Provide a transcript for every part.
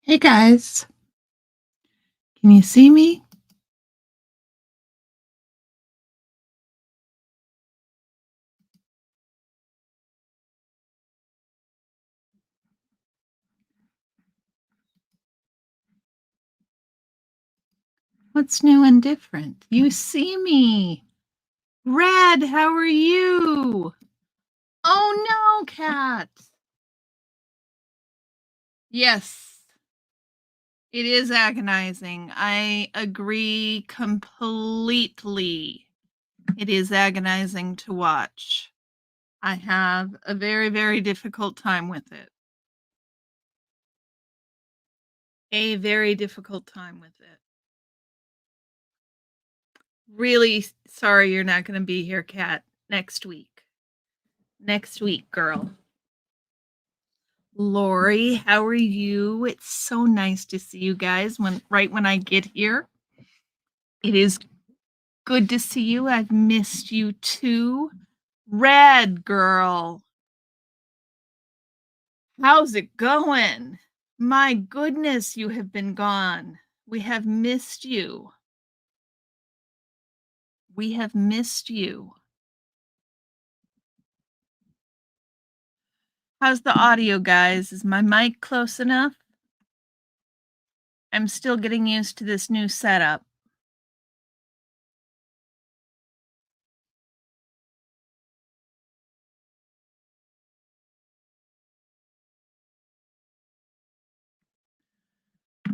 Hey guys, can you see me? What's new and different? You see me. Red, how are you? Oh no, cat. Yes, it is agonizing. I agree completely. It is agonizing to watch. I have a very, very difficult time with it. A very difficult time with it. Really sorry you're not going to be here, Kat, next week. Next week, girl. Lori, how are you? It's so nice to see you guys when I get here. It is good to see you. I've missed you too. Red girl, how's it going? My goodness, you have been gone. We have missed you. We have missed you. How's the audio, guys? Is my mic close enough? I'm still getting used to this new setup.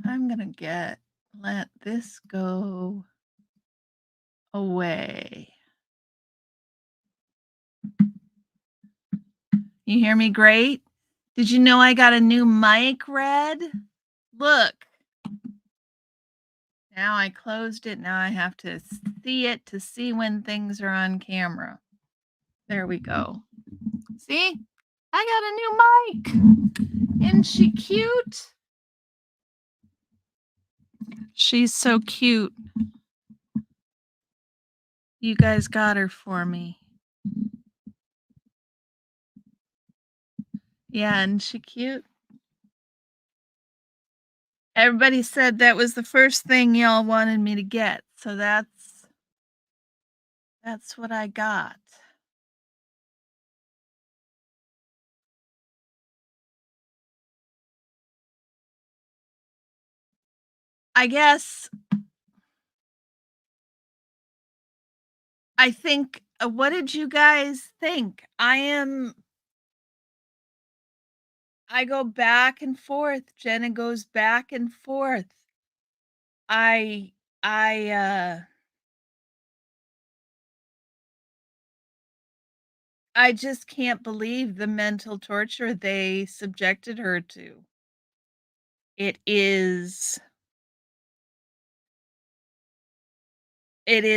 I'm gonna let this go away. You hear me great? Did you know I got a new mic, Red? Look. Now I closed it. Now I have to see it to see when things are on camera. There we go. See? I got a new mic. Isn't she cute? She's so cute. You guys got her for me. Yeah, isn't she cute? Everybody said that was the first thing y'all wanted me to get. So that's what I got. I guess I think what did you guys think? I go back and forth. Jenna goes back and forth. I I I just can't believe the mental torture they subjected her to. It is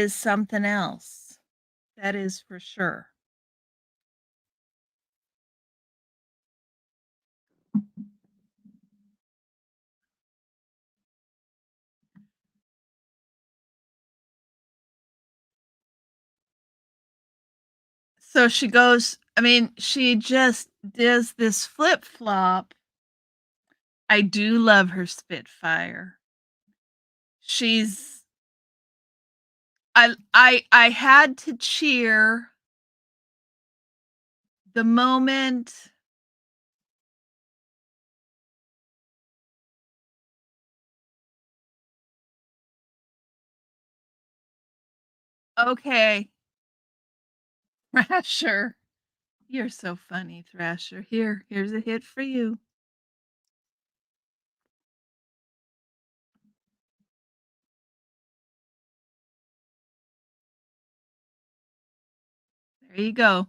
something else. That is for sure. So she goes, I mean, she just does this flip-flop. I do love her Spitfire. She's I had to cheer the moment okay, Thrasher. You're so funny, Thrasher. Here's a hit for you. There you go.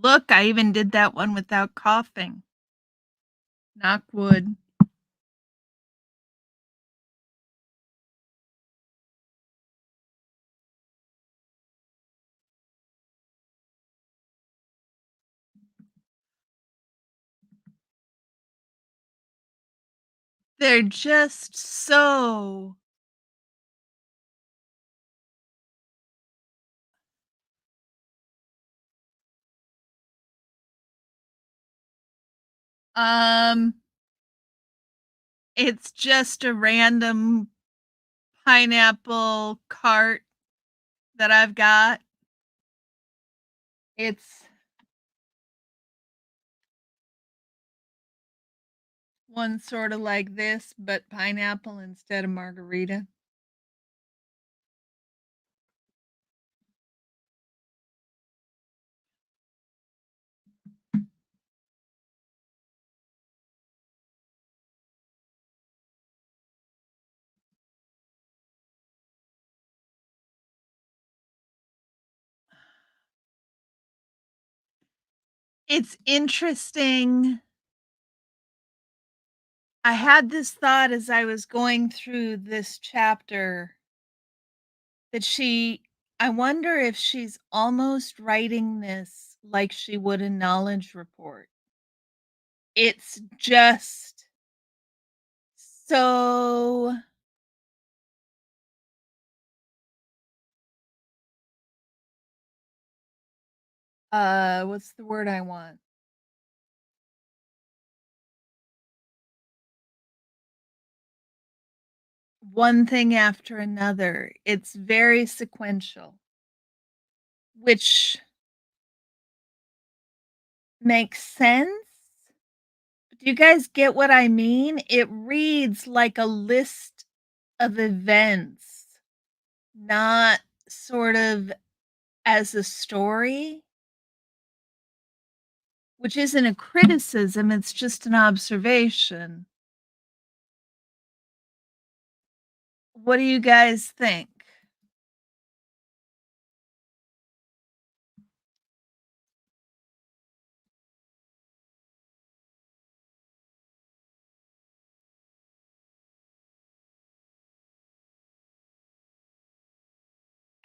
Look, I even did that one without coughing. Knock wood. They're just so um It's just a random pineapple cart that I've got. It's one sorta like this, but pineapple instead of margarita. It's interesting. I had this thought as I was going through this chapter that I wonder if she's almost writing this like she would a knowledge report. It's just so, what's the word I want? One thing after another. It's very sequential, which makes sense. Do you guys get what I mean? It reads like a list of events, not sort of as a story, which isn't a criticism, it's just an observation. What do you guys think?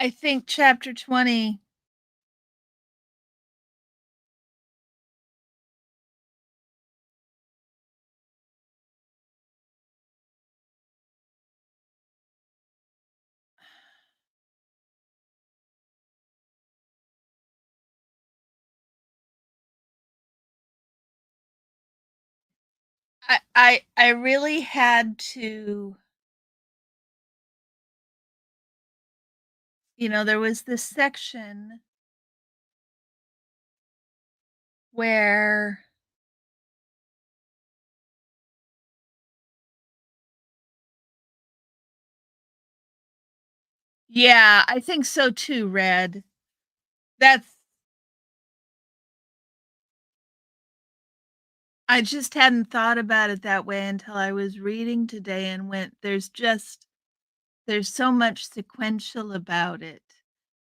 I think chapter 20. I really had to, there was this section where, yeah, I think so too, Red. That's I just hadn't thought about it that way until I was reading today and went, there's so much sequential about it.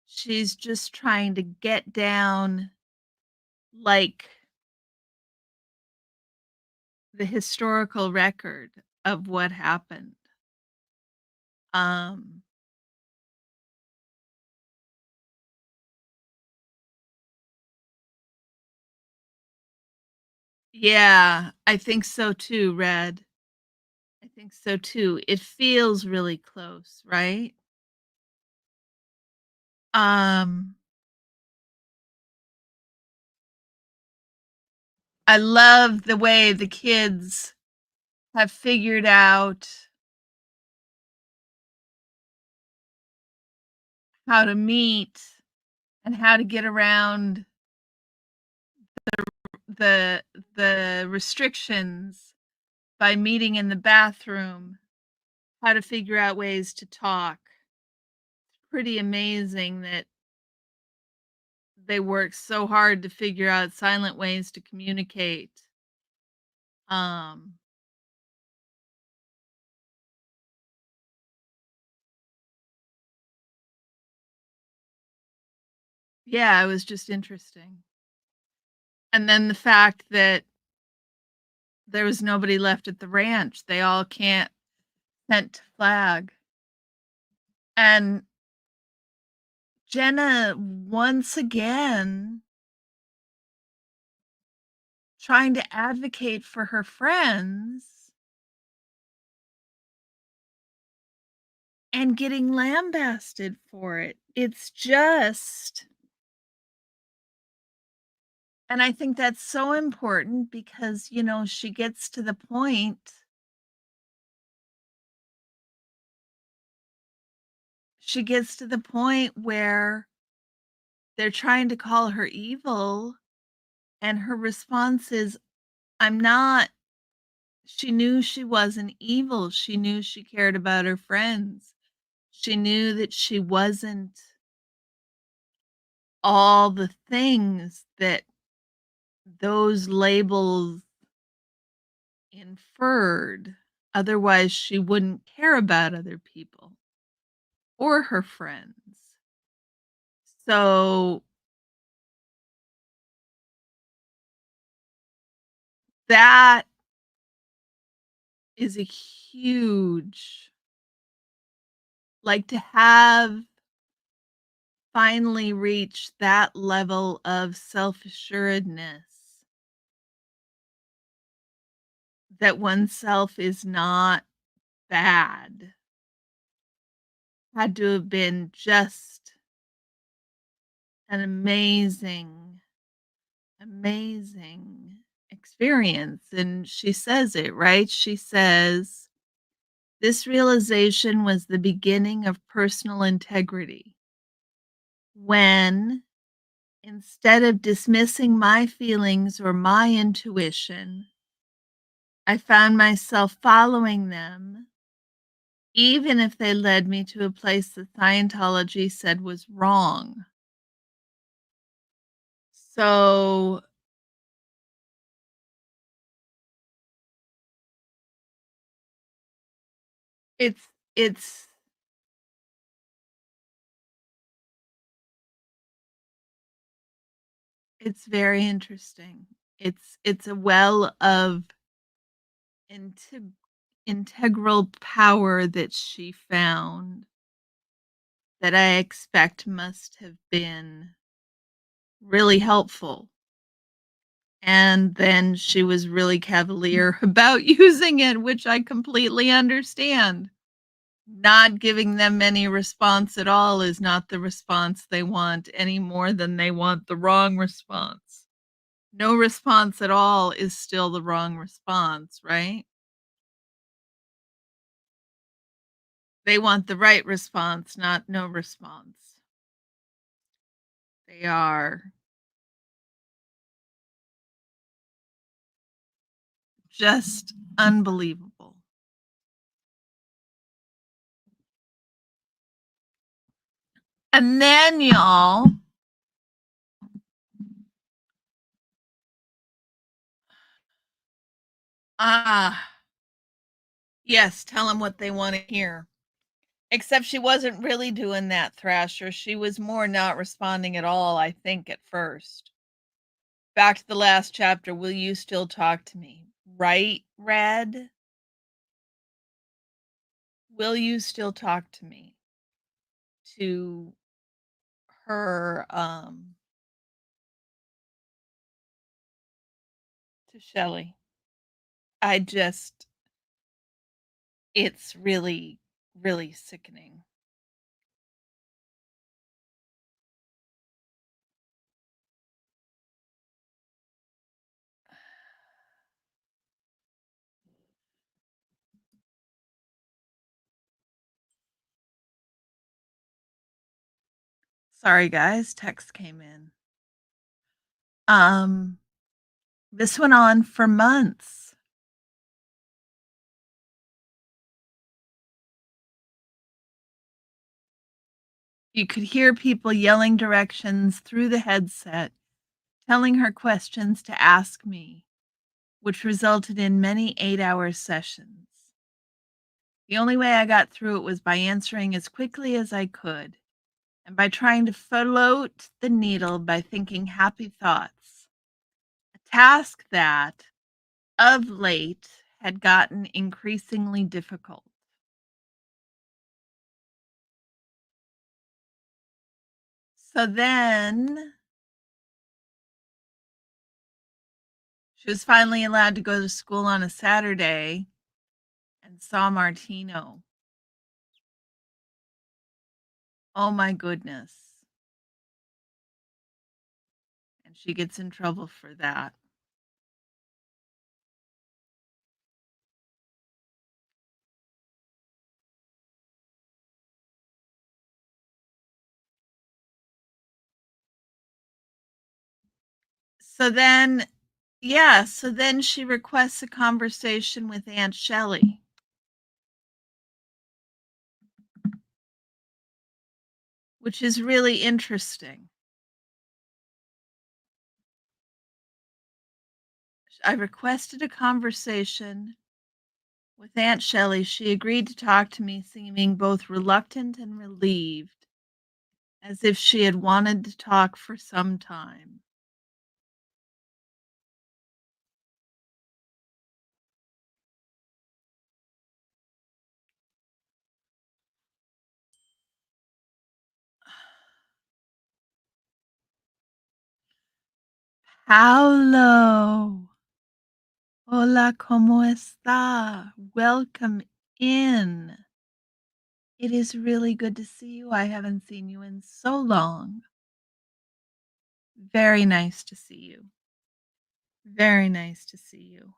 She's just trying to get down, like, the historical record of what happened. Um, yeah, I think so too, Red. I think so too. It feels really close, right? Um, I love the way the kids have figured out how to meet and how to get around the the restrictions by meeting in the bathroom, how to figure out ways to talk. Pretty amazing that they work so hard to figure out silent ways to communicate. Um, yeah, it was just interesting. And then the fact that there was nobody left at the ranch, they all can't sent to flag. And Jenna, once again, trying to advocate for her friends and getting lambasted for it. It's just, and I think that's so important because, she gets to the point she gets to the point where they're trying to call her evil, and her response is, "I'm not." She knew she wasn't evil. She knew she cared about her friends. She knew that she wasn't all the things that those labels inferred. Otherwise, she wouldn't care about other people or her friends. So that is a huge, like, to have finally reached that level of self-assuredness that oneself is not bad had to have been just an amazing, amazing experience. And she says it, right? She says, "This realization was the beginning of personal integrity when, instead of dismissing my feelings or my intuition, I found myself following them, even if they led me to a place that Scientology said was wrong." So it's it's it's very interesting. It's a well of inte integral power that she found that I expect must have been really helpful. And then she was really cavalier about using it, which I completely understand. Not giving them any response at all is not the response they want any more than they want the wrong response. No response at all is still the wrong response, right? They want the right response, not no response. They are just unbelievable. And then, y'all, ah, yes, tell them what they want to hear. Except she wasn't really doing that, Thrasher. She was more not responding at all, I think, at first. Back to the last chapter. Will you still talk to me? Right, Red? Will you still talk to me? To her, to Shelley. I just, it's really, really sickening. Sorry, guys. Text came in. Um, this went on for months. You could hear people yelling directions through the headset, telling her questions to ask me, which resulted in many 8-hour sessions. The only way I got through it was by answering as quickly as I could and by trying to float the needle by thinking happy thoughts, a task that, of late, had gotten increasingly difficult. So then she was finally allowed to go to school on a Saturday and saw Martino. Oh my goodness. And she gets in trouble for that. So then yeah, so then she requests a conversation with Aunt Shelley, which is really interesting. I requested a conversation with Aunt Shelley. She agreed to talk to me, seeming both reluctant and relieved, as if she had wanted to talk for some time. Paulo, hola, ¿cómo está? Welcome in. It is really good to see you. I haven't seen you in so long. Very nice to see you. Very nice to see you.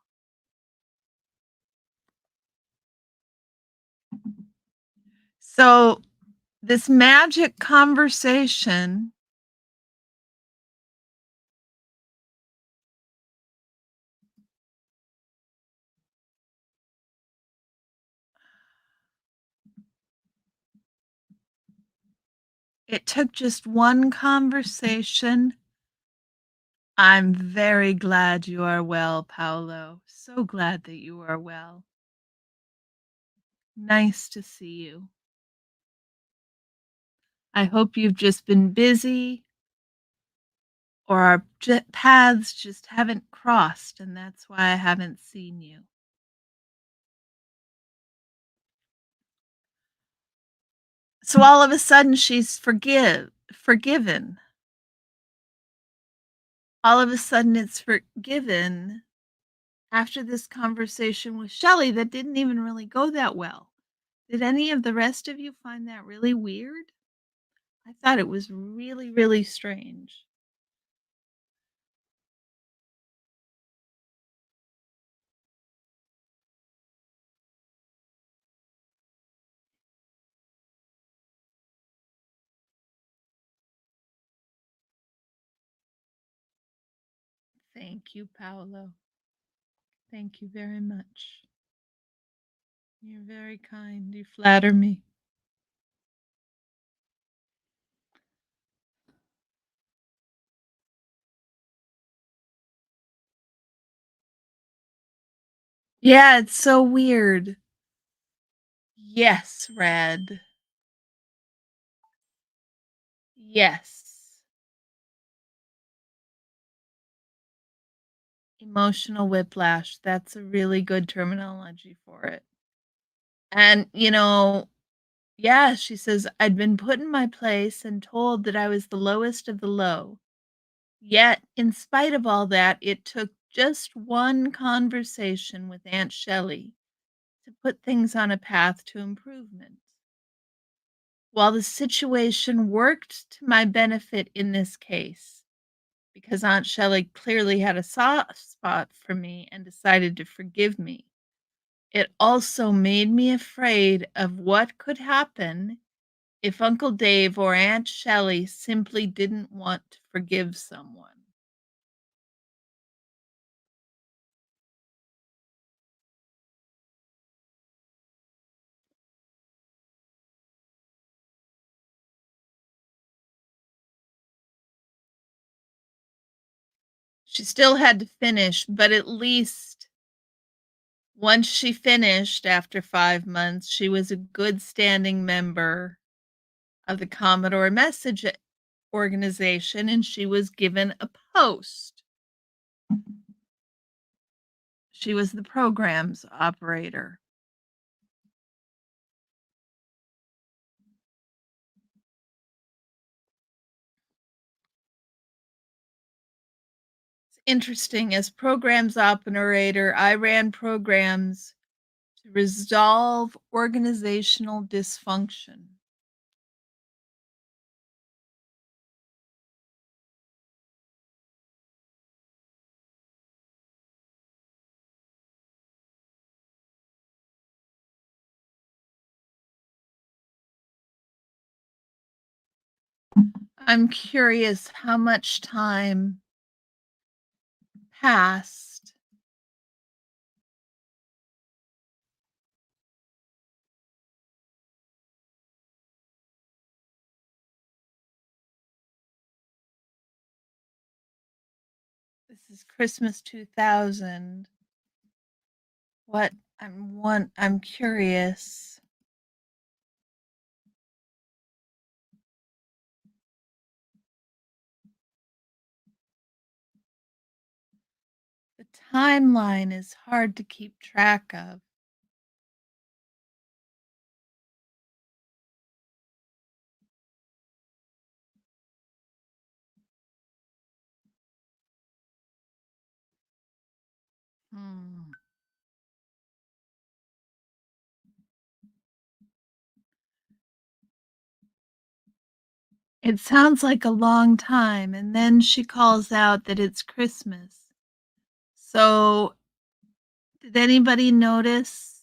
So, this magic conversation, it took just one conversation. I'm very glad you are well, Paolo. So glad that you are well. Nice to see you. I hope you've just been busy or our paths just haven't crossed, and that's why I haven't seen you. So all of a sudden she's forgiven. All of a sudden it's forgiven after this conversation with Shelley that didn't even really go that well. Did any of the rest of you find that really weird? I thought it was really, really strange. Thank you, Paolo. Thank you very much. You're very kind. You flatter me. Yeah, it's so weird. Yes, Red. Yes. Emotional whiplash. That's a really good terminology for it. And, yeah, she says, I'd been put in my place and told that I was the lowest of the low. Yet, in spite of all that, it took just one conversation with Aunt Shelley to put things on a path to improvement. While the situation worked to my benefit in this case, because Aunt Shelley clearly had a soft spot for me and decided to forgive me, it also made me afraid of what could happen if Uncle Dave or Aunt Shelley simply didn't want to forgive someone. She still had to finish, but at least once she finished after 5 months, she was a good standing member of the Commodore Message organization, and she was given a post. She was the programs operator. It's interesting, as programs operator, I ran programs to resolve organizational dysfunction. I'm curious how much time past. This is Christmas 2000. What I'm curious. The timeline is hard to keep track of. Hmm. It sounds like a long time, and then she calls out that it's Christmas. So, did anybody notice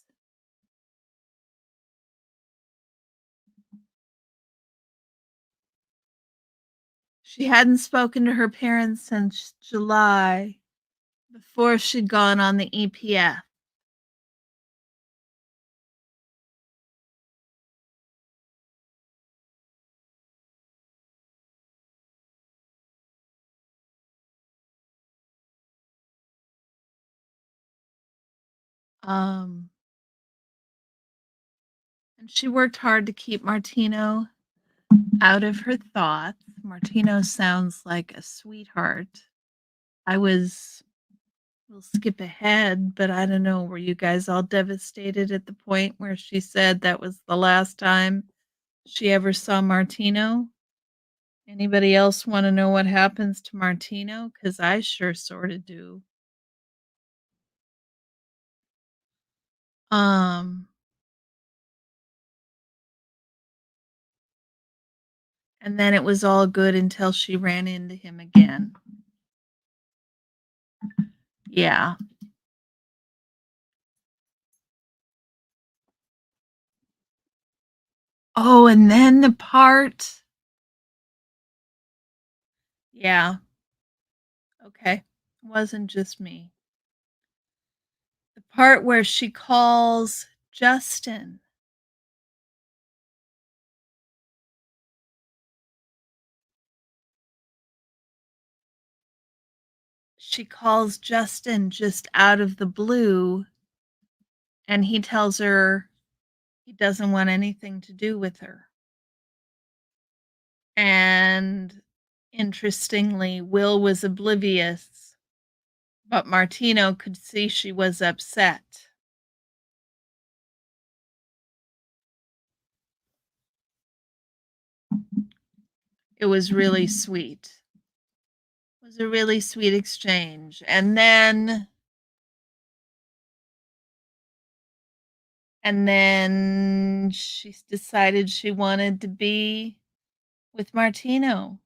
she hadn't spoken to her parents since July before she'd gone on the EPF? Um, and she worked hard to keep Martino out of her thoughts. Martino sounds like a sweetheart. I was We'll skip ahead, but I don't know, were you guys all devastated at the point where she said that was the last time she ever saw Martino? Anybody else want to know what happens to Martino? Because I sure sort of do. Um, and then it was all good until she ran into him again. Yeah. Oh, and then the part. Yeah. Okay. Wasn't just me. The part where she calls Justin. She calls Justin just out of the blue, and he tells her he doesn't want anything to do with her. And interestingly, Will was oblivious, but Martino could see she was upset. It was really sweet. It was a really sweet exchange. And then she decided she wanted to be with Martino.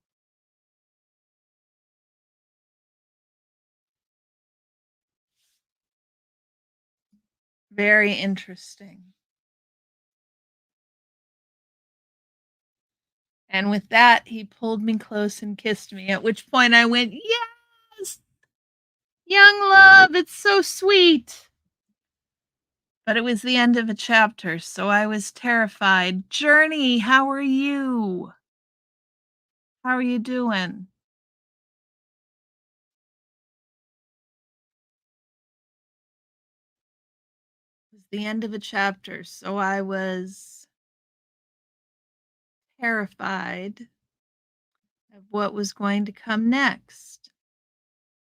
Very interesting. And with that, he pulled me close and kissed me, at which point I went, "Yes! Young love, it's so sweet." But it was the end of a chapter, so I was terrified. Journey, how are you? How are you doing? It was the end of a chapter, so I was terrified of what was going to come next.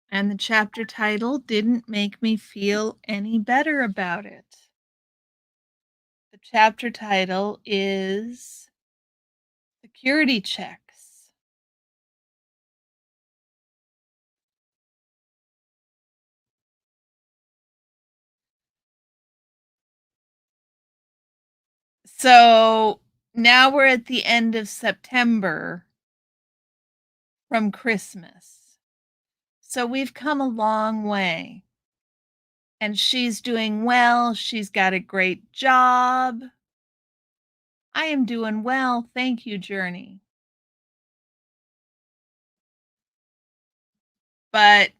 And the chapter title didn't make me feel any better about it. The chapter title is Security Checks. So now we're at the end of September from Christmas. So we've come a long way. And she's doing well. She's got a great job. I am doing well. Thank you, Journey. But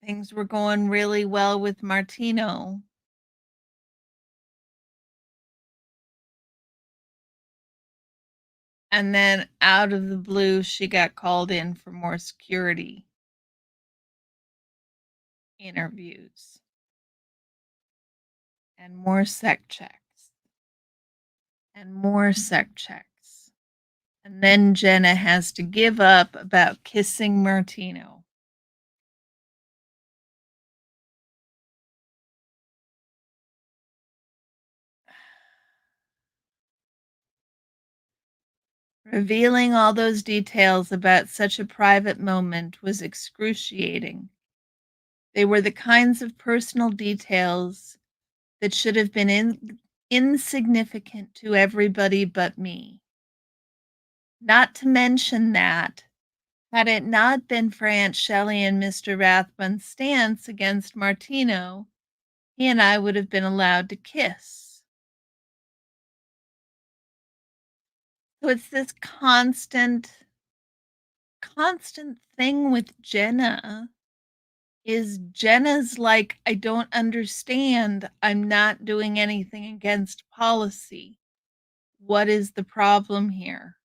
Things were going really well with Martino. And then out of the blue, she got called in for more security interviews and more sec checks and more sec checks. And then Jenna has to give up about kissing Martino. Revealing all those details about such a private moment was excruciating. They were the kinds of personal details that should have been insignificant to everybody but me. Not to mention that, had it not been for Aunt Shelley and Mr. Rathbun's stance against Martino, he and I would have been allowed to kiss. So it's this constant thing with Jenna is Jenna's like, I don't understand. I'm not doing anything against policy. What is the problem here?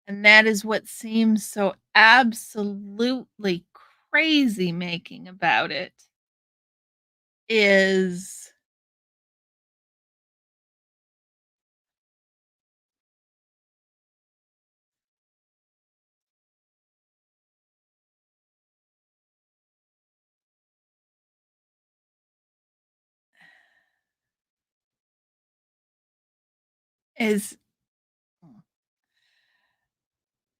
And that is what seems so absolutely crazy making about it is is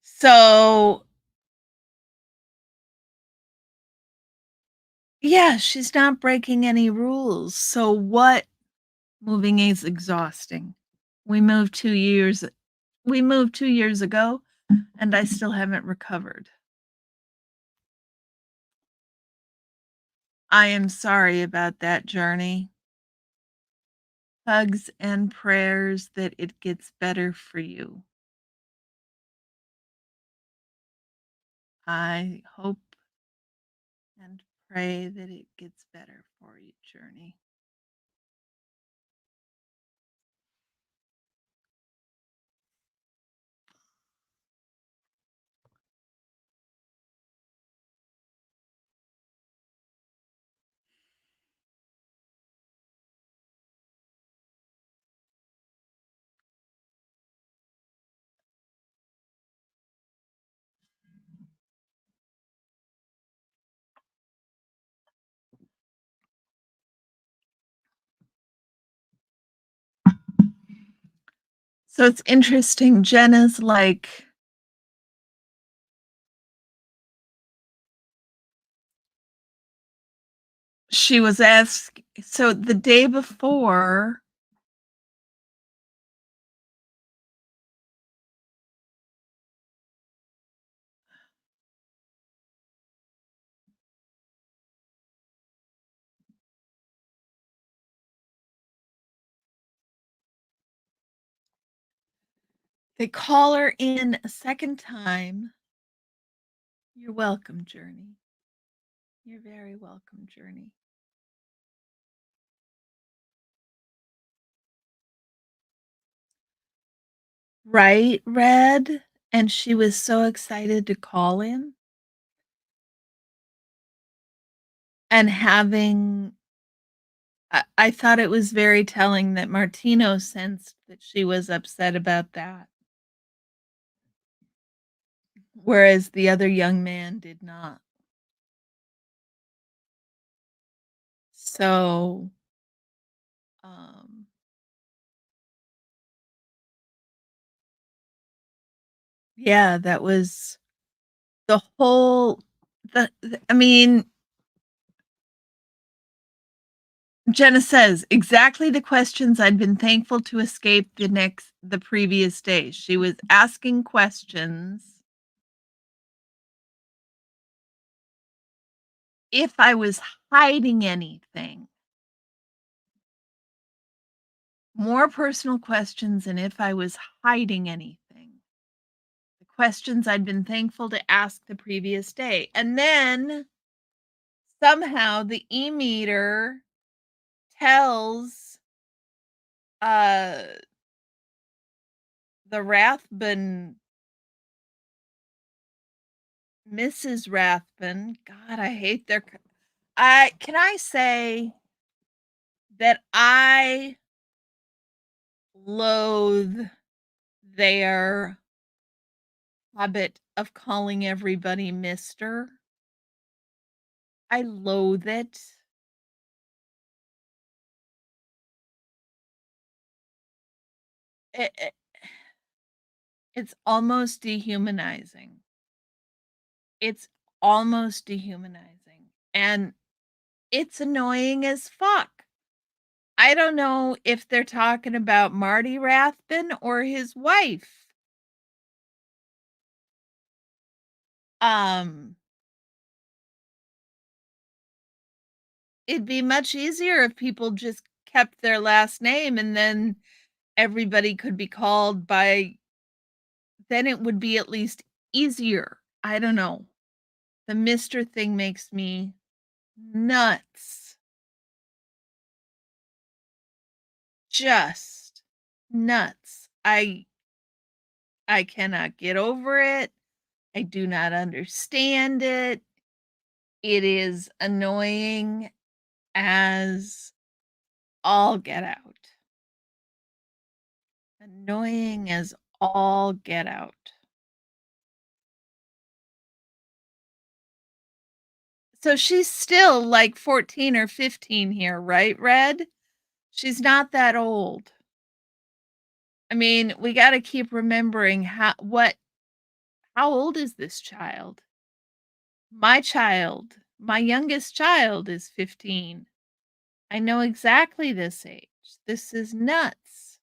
so yeah, she's not breaking any rules. So what moving is exhausting. We moved 2 years we moved 2 years ago and I still haven't recovered. I am sorry about that journey. Hugs and prayers that it gets better for you. I hope and pray that it gets better for you, Journey. So it's interesting. Jenna's like, she was asked, so the day before, they call her in a second time. You're welcome, Journey. You're very welcome, Journey. Right, Red? And she was so excited to call him. And having, I thought it was very telling that Martino sensed that she was upset about that, whereas the other young man did not. So, um, yeah, that was the whole, I mean, Jenna says exactly the questions I'd been thankful to escape the previous day. She was asking questions if I was hiding anything. More personal questions and if I was hiding anything. The questions I'd been thankful to ask the previous day. And then somehow the e-meter tells uh the Rathbun Mrs. Rathbun, God, I hate their I say that I loathe their habit of calling everybody Mister. I loathe it. It it's almost dehumanizing. It's almost dehumanizing, and it's annoying as fuck. I don't know if they're talking about Marty Rathbun or his wife. Um, it'd be much easier if people just kept their last name and then everybody could be called by then it would be at least easier. I don't know. The Mister thing makes me nuts. Just nuts. I cannot get over it. I do not understand it. It is annoying as all get out. Annoying as all get out. So she's still like 14 or 15 here, right, Red? She's not that old. I mean, we got to keep remembering how old is this child? My youngest child is 15. I know exactly this age. This is nuts.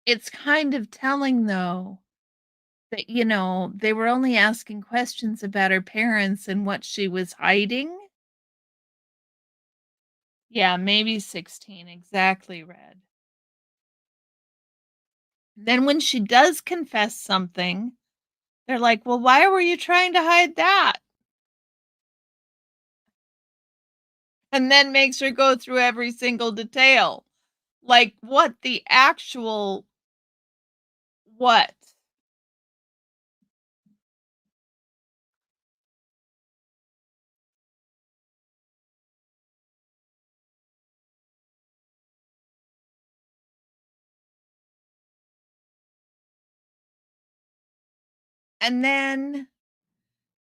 It's kind of telling, though, that, they were only asking questions about her parents and what she was hiding. Yeah, maybe 16. Exactly, Red. Then when she does confess something, they're like, well, why were you trying to hide that? And then makes her go through every single detail. Like, what the actual what? And then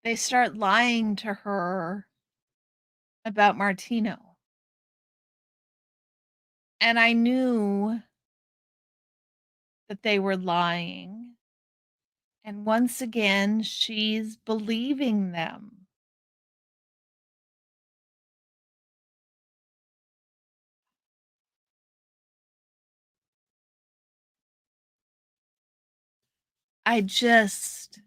they start lying to her about Martino. And I knew that they were lying. And once again, she's believing them. I just,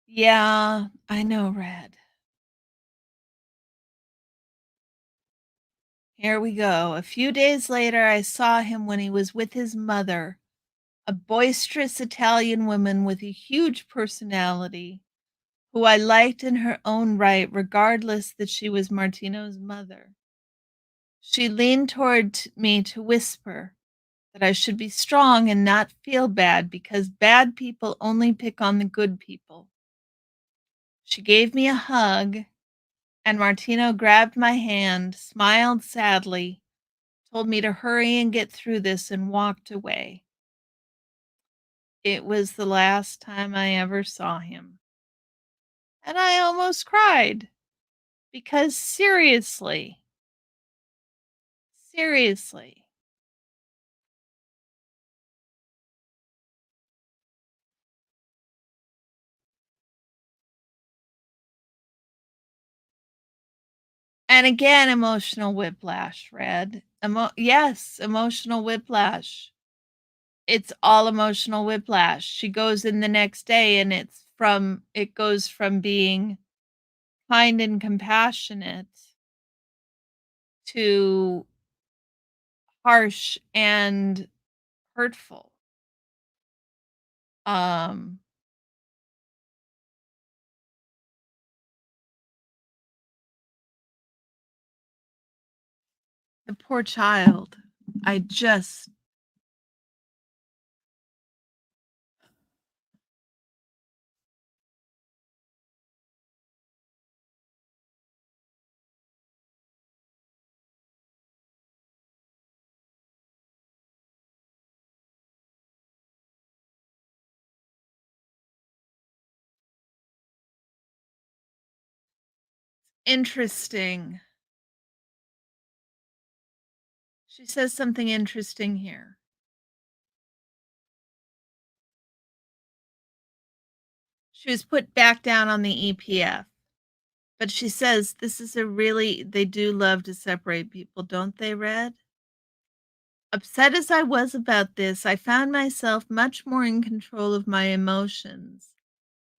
yeah, I know, Red. Here we go. A few days later, I saw him when he was with his mother, a boisterous Italian woman with a huge personality, who I liked in her own right, regardless that she was Martino's mother. She leaned toward me to whisper that I should be strong and not feel bad because bad people only pick on the good people. She gave me a hug, and Martino grabbed my hand, smiled sadly, told me to hurry and get through this, and walked away. It was the last time I ever saw him. And I almost cried because seriously. And again, emotional whiplash, Red. Yes, emotional whiplash. It's all emotional whiplash. She goes in the next day and it's it goes from being kind and compassionate to harsh and hurtful. Um, the poor child. I just interesting. She says something interesting here. She was put back down on the EPF, but she says this is a really they do love to separate people, don't they, Red? Upset as I was about this, I found myself much more in control of my emotions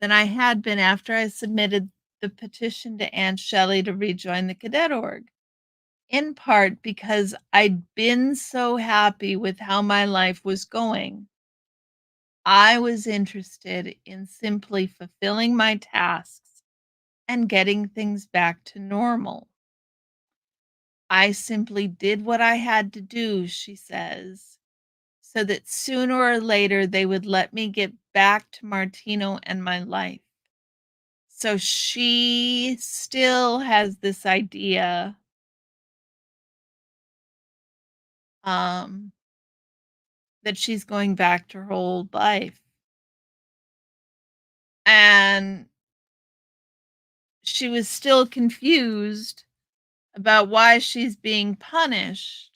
than I had been after I submitted the petition to Aunt Shelley to rejoin the cadet org. In part because I'd been so happy with how my life was going. I was interested in simply fulfilling my tasks and getting things back to normal. I simply did what I had to do, she says, so that sooner or later they would let me get back to Martino and my life. So she still has this idea um, that she's going back to her old life. And she was still confused about why she's being punished.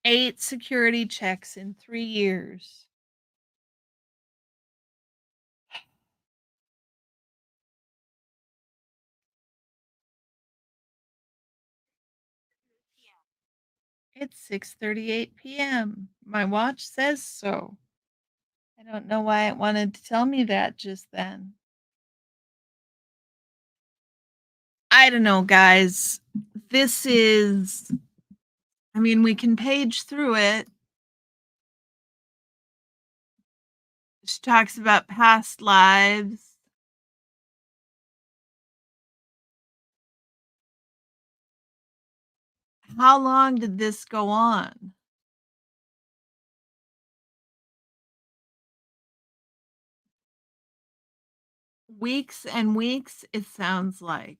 Eight security checks in 3 years. It's 6:38 p.m. My watch says so. I don't know why it wanted to tell me that just then. I don't know, guys. This is, I mean, we can page through it. She talks about past lives. How long did this go on? Weeks and weeks, it sounds like.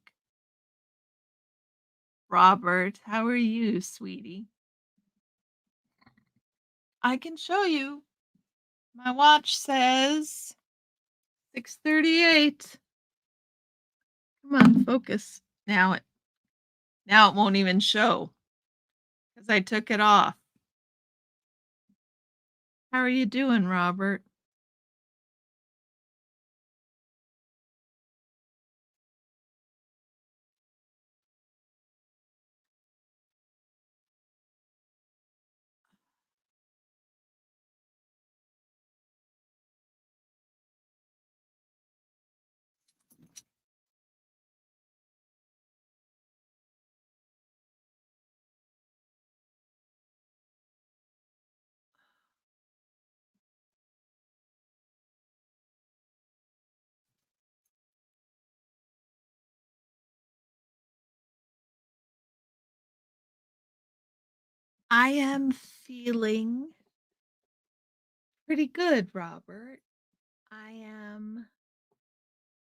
Robert, how are you, sweetie? I can show you. My watch says 6:38. Come on, focus. Now it won't even show because I took it off. How are you doing, Robert? I am feeling pretty good, Robert. I am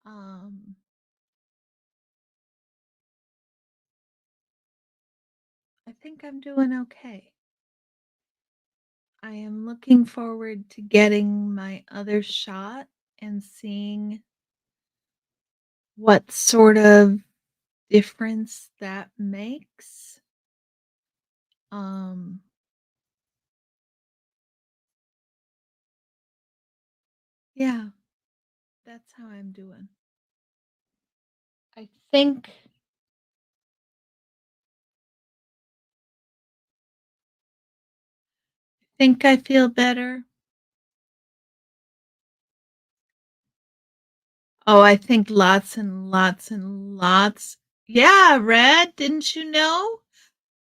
um I think I'm doing okay. I am looking forward to getting my other shot and seeing what sort of difference that makes. Um Yeah, that's how I'm doing. I think I feel better. Oh, I think lots and lots and lots. Yeah, Red, didn't you know?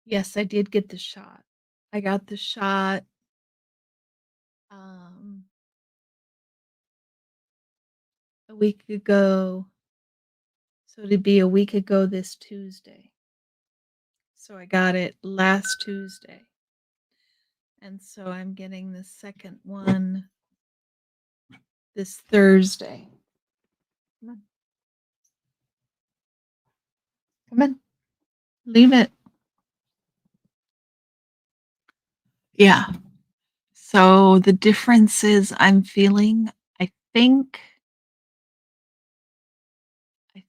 Yes, I did get the shot. I got the shot, um, a week ago. So it'd be a week ago this Tuesday. So I got it last Tuesday. And so I'm getting the second one this Thursday. Come on. Come on. Leave it. Yeah. So the differences I'm feeling, I think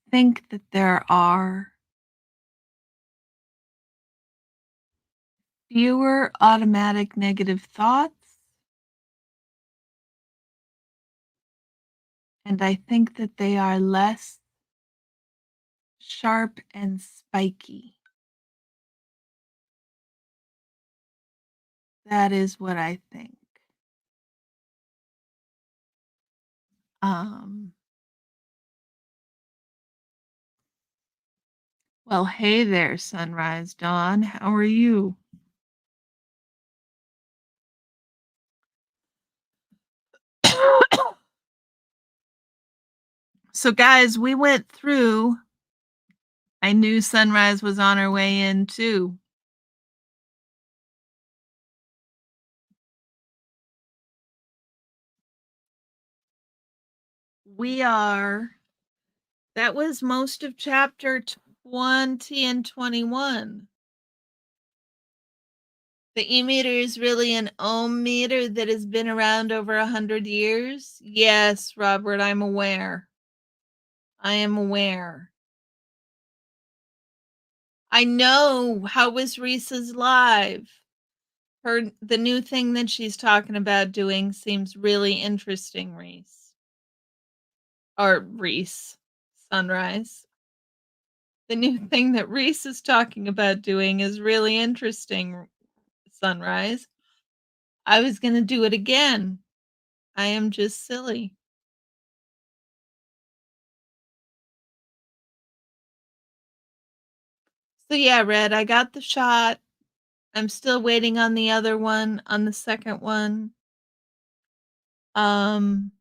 I think that there are fewer automatic negative thoughts, and I think that they are less sharp and spiky. That is what I think. Um, well, hey there, Sunrise Dawn. How are you? So, guys, we went through. I knew Sunrise was on her way in too. We are, that was most of chapter 20 and 21. The e-meter is really an ohm meter that has been around over 100 years. Yes, Robert, I'm aware. I am aware. I know. How was Reese's live? The new thing that she's talking about doing seems really interesting, Reese. Or Reese. Sunrise. The new thing that Reese is talking about doing is really interesting, Sunrise. I was going to do it again. I am just silly. So yeah, Red, I got the shot. I'm still waiting on the other one, on the second one. Um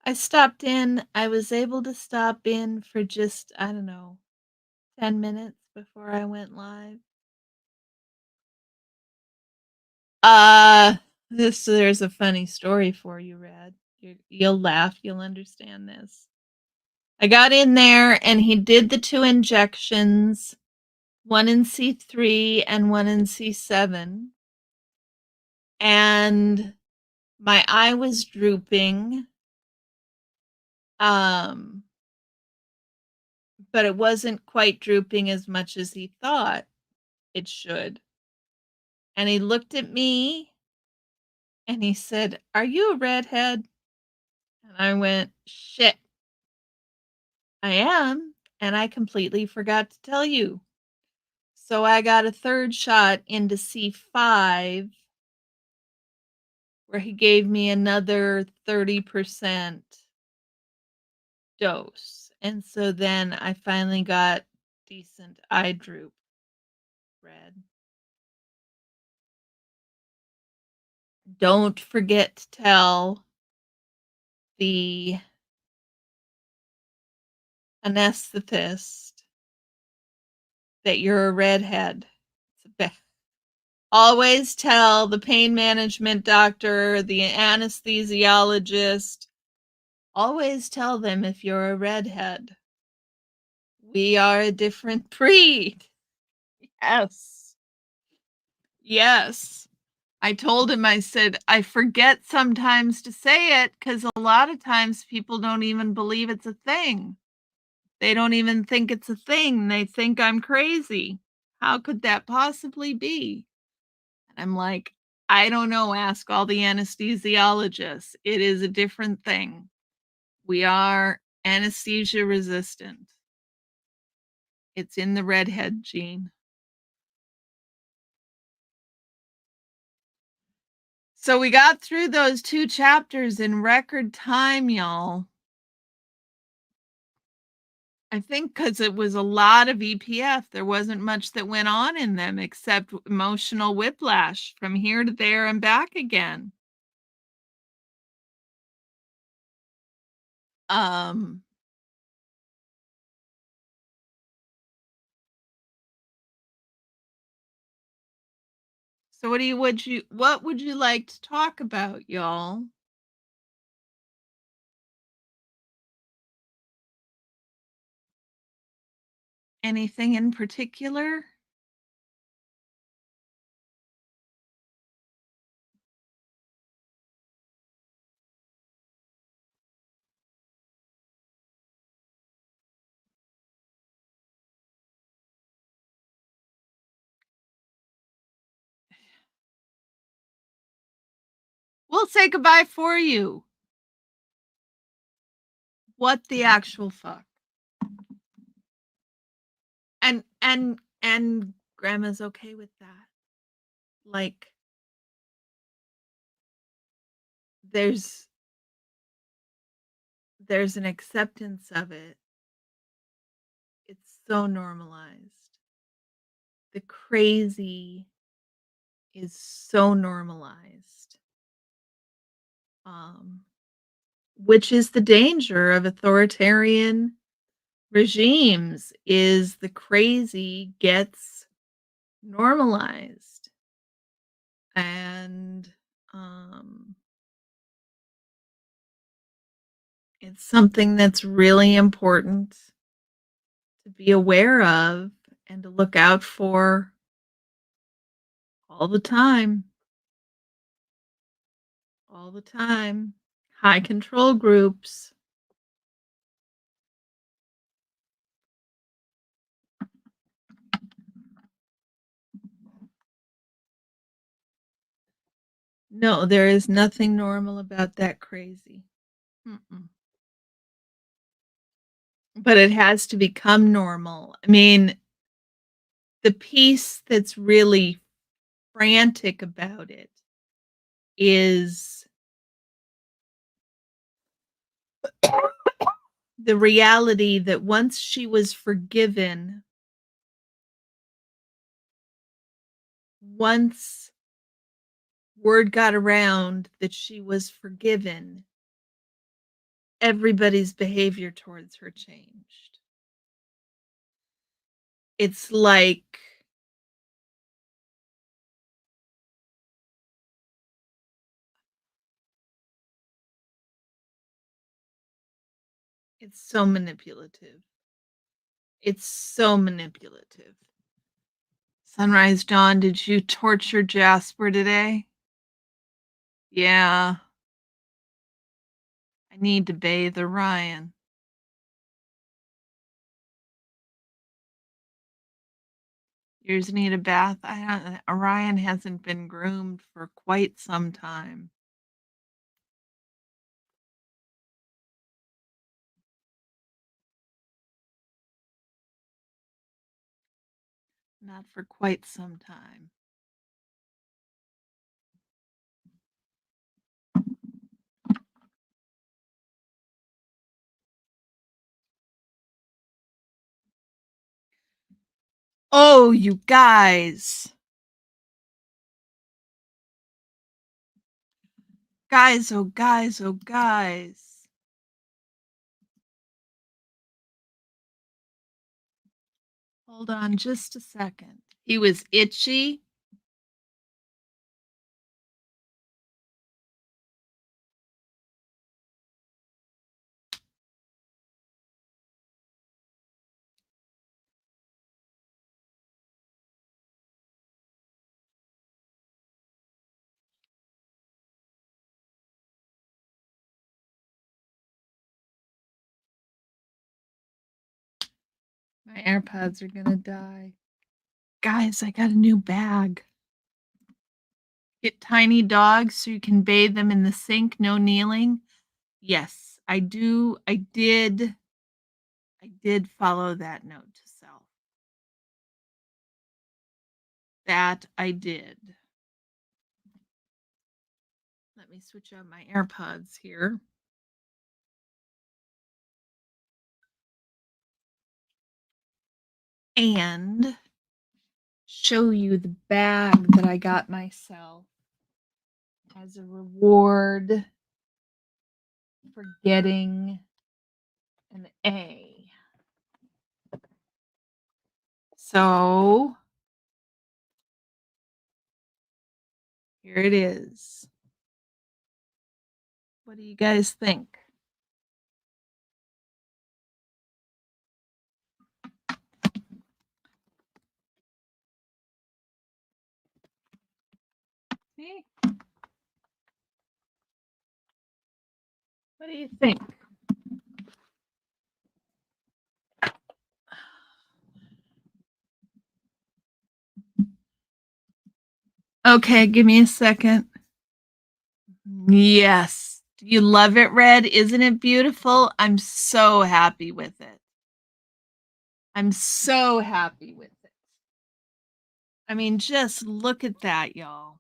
I stopped in. I was able to stop in for just, I don't know, 10 minutes before I went live. Uh, there's a funny story for you, Red. You'll laugh. You'll understand this. I got in there and he did the 2 injections, one in C3 and one in C7. And my eye was drooping. Um, but it wasn't quite drooping as much as he thought it should. And he looked at me and he said, "Are you a redhead?" And I went, "Shit, I am." And I completely forgot to tell you. So I got a third shot into C5 where he gave me another 30% dose. And so then I finally got decent eye droop, Red. Don't forget to tell the anesthetist that you're a redhead. Always tell the pain management doctor, the anesthesiologist, always tell them if you're a redhead. We are a different breed. Yes. Yes. I told him, I said, I forget sometimes to say it because a lot of times people don't even believe it's a thing. They don't even think it's a thing. They think I'm crazy. How could that possibly be? And I'm like, I don't know. Ask all the anesthesiologists. It is a different thing. We are anesthesia resistant. It's in the redhead gene. So we got through those 2 chapters in record time, y'all. I think because it was a lot of EPF, there wasn't much that went on in them except emotional whiplash from here to there and back again. Um, so what would you like to talk about, y'all? Anything in particular? We'll say goodbye for you. What the actual fuck? And grandma's okay with that. Like there's there's an acceptance of it. It's so normalized. The crazy is so normalized. Um, which is the danger of authoritarian regimes is the crazy gets normalized. And it's something that's really important to be aware of and to look out for all the time. All the time. High control groups. No, there is nothing normal about that crazy. Mm-mm. But it has to become normal. I mean, the piece that's really frantic about it is the reality that once she was forgiven, once word got around that she was forgiven, everybody's behavior towards her changed. It's like it's so manipulative. It's so manipulative. Sunrise Dawn, did you torture Jasper today? Yeah. I need to bathe Orion. Yours need a bath. Orion hasn't been groomed for quite some time. Not for quite some time. Oh, you guys. Guys, oh guys, oh guys. Hold on just a second. He was itchy. My AirPods are gonna die. Guys, I got a new bag. Get tiny dogs so you can bathe them in the sink, no kneeling. Yes, I do. I did follow that note to self. That I did. Let me switch out my AirPods here. And show you the bag that I got myself as a reward for getting an A. So here it is. What do you guys think? See? What do you think? Okay, give me a second. Yes. Do you love it, Red? Isn't it beautiful? I'm so happy with it. I'm so happy with it. I mean, just look at that, y'all.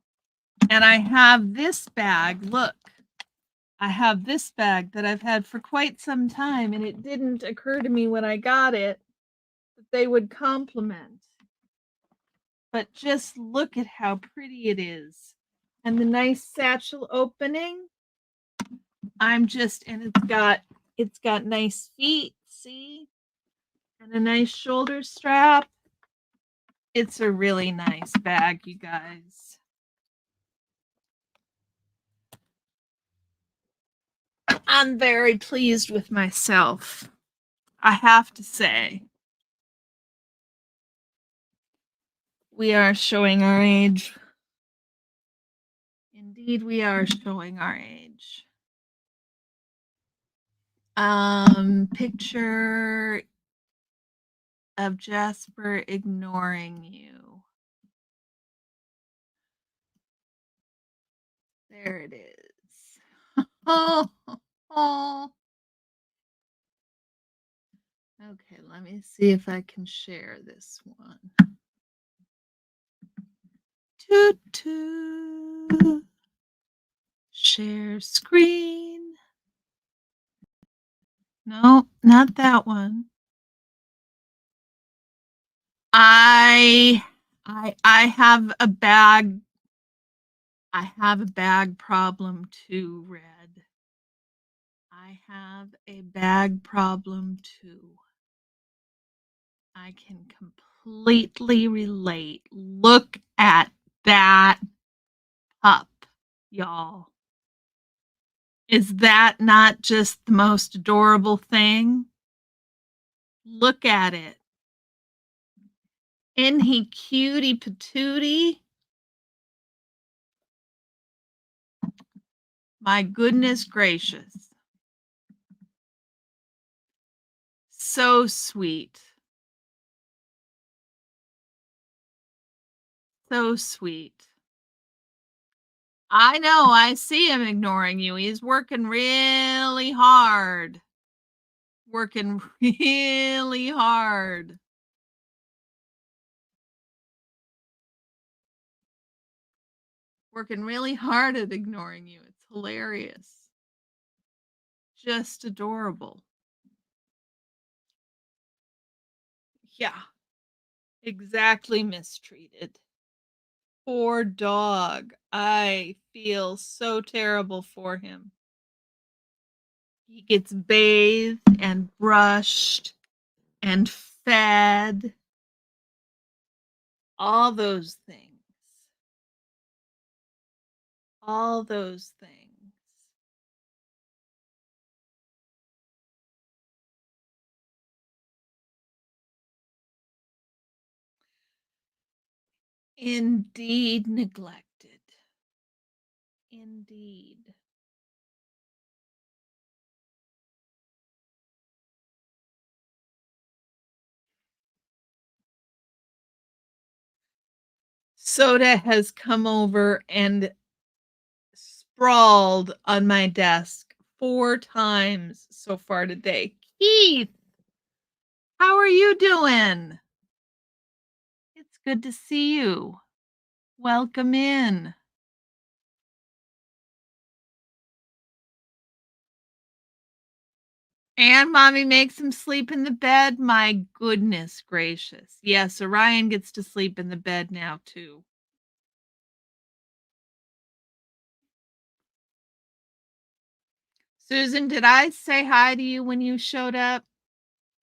And I have this bag. Look, I have this bag that I've had for quite some time, and it didn't occur to me when I got it that they would complement. But just look at how pretty it is. And the nice satchel opening. And it's got nice feet, see? And a nice shoulder strap. It's a really nice bag, you guys. I'm very pleased with myself, I have to say. We are showing our age. Indeed, we are showing our age. Picture of Jasper ignoring you. There it is. Oh, oh. Okay, let me see if I can share this one. Toot toot. Share screen. No, not that one. I have a bag. I have a bag problem too, Red. I have a bag problem too. I can completely relate. Look at that pup, y'all. Is that not just the most adorable thing? Look at it. Isn't he cutie patootie? My goodness gracious. So sweet. So sweet. I know, I see him ignoring you. He's working really hard. Working really hard. Working really hard at ignoring you. It's hilarious. Just adorable. Yeah. Exactly mistreated. Poor dog. I feel so terrible for him. He gets bathed and brushed and fed. All those things. All those things. Indeed neglected. Indeed. Soda has come over and sprawled on my desk 4 times so far today. Keith, how are you doing? It's good to see you. Welcome in. And mommy makes him sleep in the bed. My goodness gracious. Yes, Orion gets to sleep in the bed now, too. Susan, did I say hi to you when you showed up?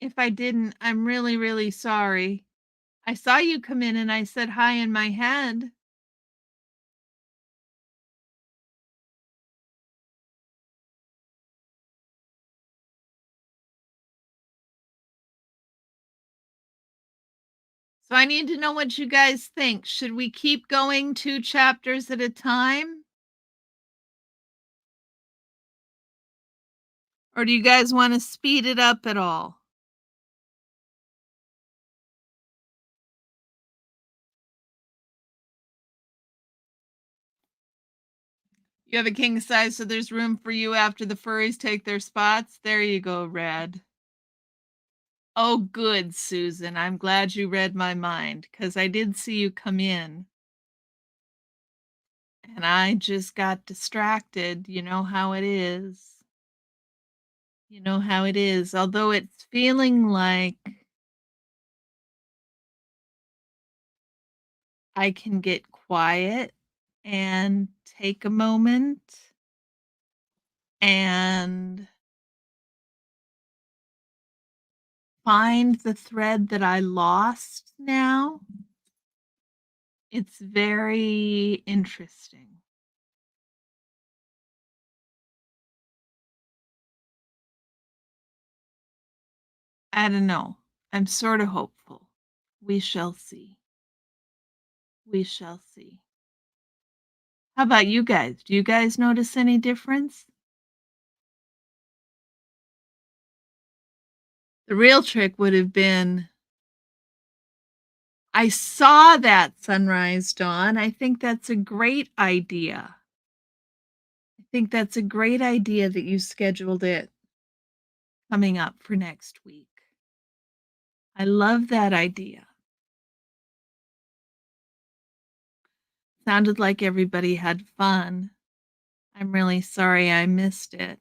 If I didn't, I'm really, really sorry. I saw you come in and I said hi in my head. So I need to know what you guys think. Should we keep going 2 chapters at a time? Or do you guys want to speed it up at all? You have a king size, so there's room for you after the furries take their spots. There you go, Red. Oh, good, Susan. I'm glad you read my mind because I did see you come in. And I just got distracted. You know how it is. You know how it is. Although it's feeling like I can get quiet and take a moment and find the thread that I lost now. It's very interesting. I don't know. I'm sort of hopeful. We shall see. We shall see. How about you guys? Do you guys notice any difference? The real trick would have been I saw that sunrise dawn. I think that's a great idea. I think that's a great idea that you scheduled it coming up for next week. I love that idea. Sounded like everybody had fun. I'm really sorry I missed it.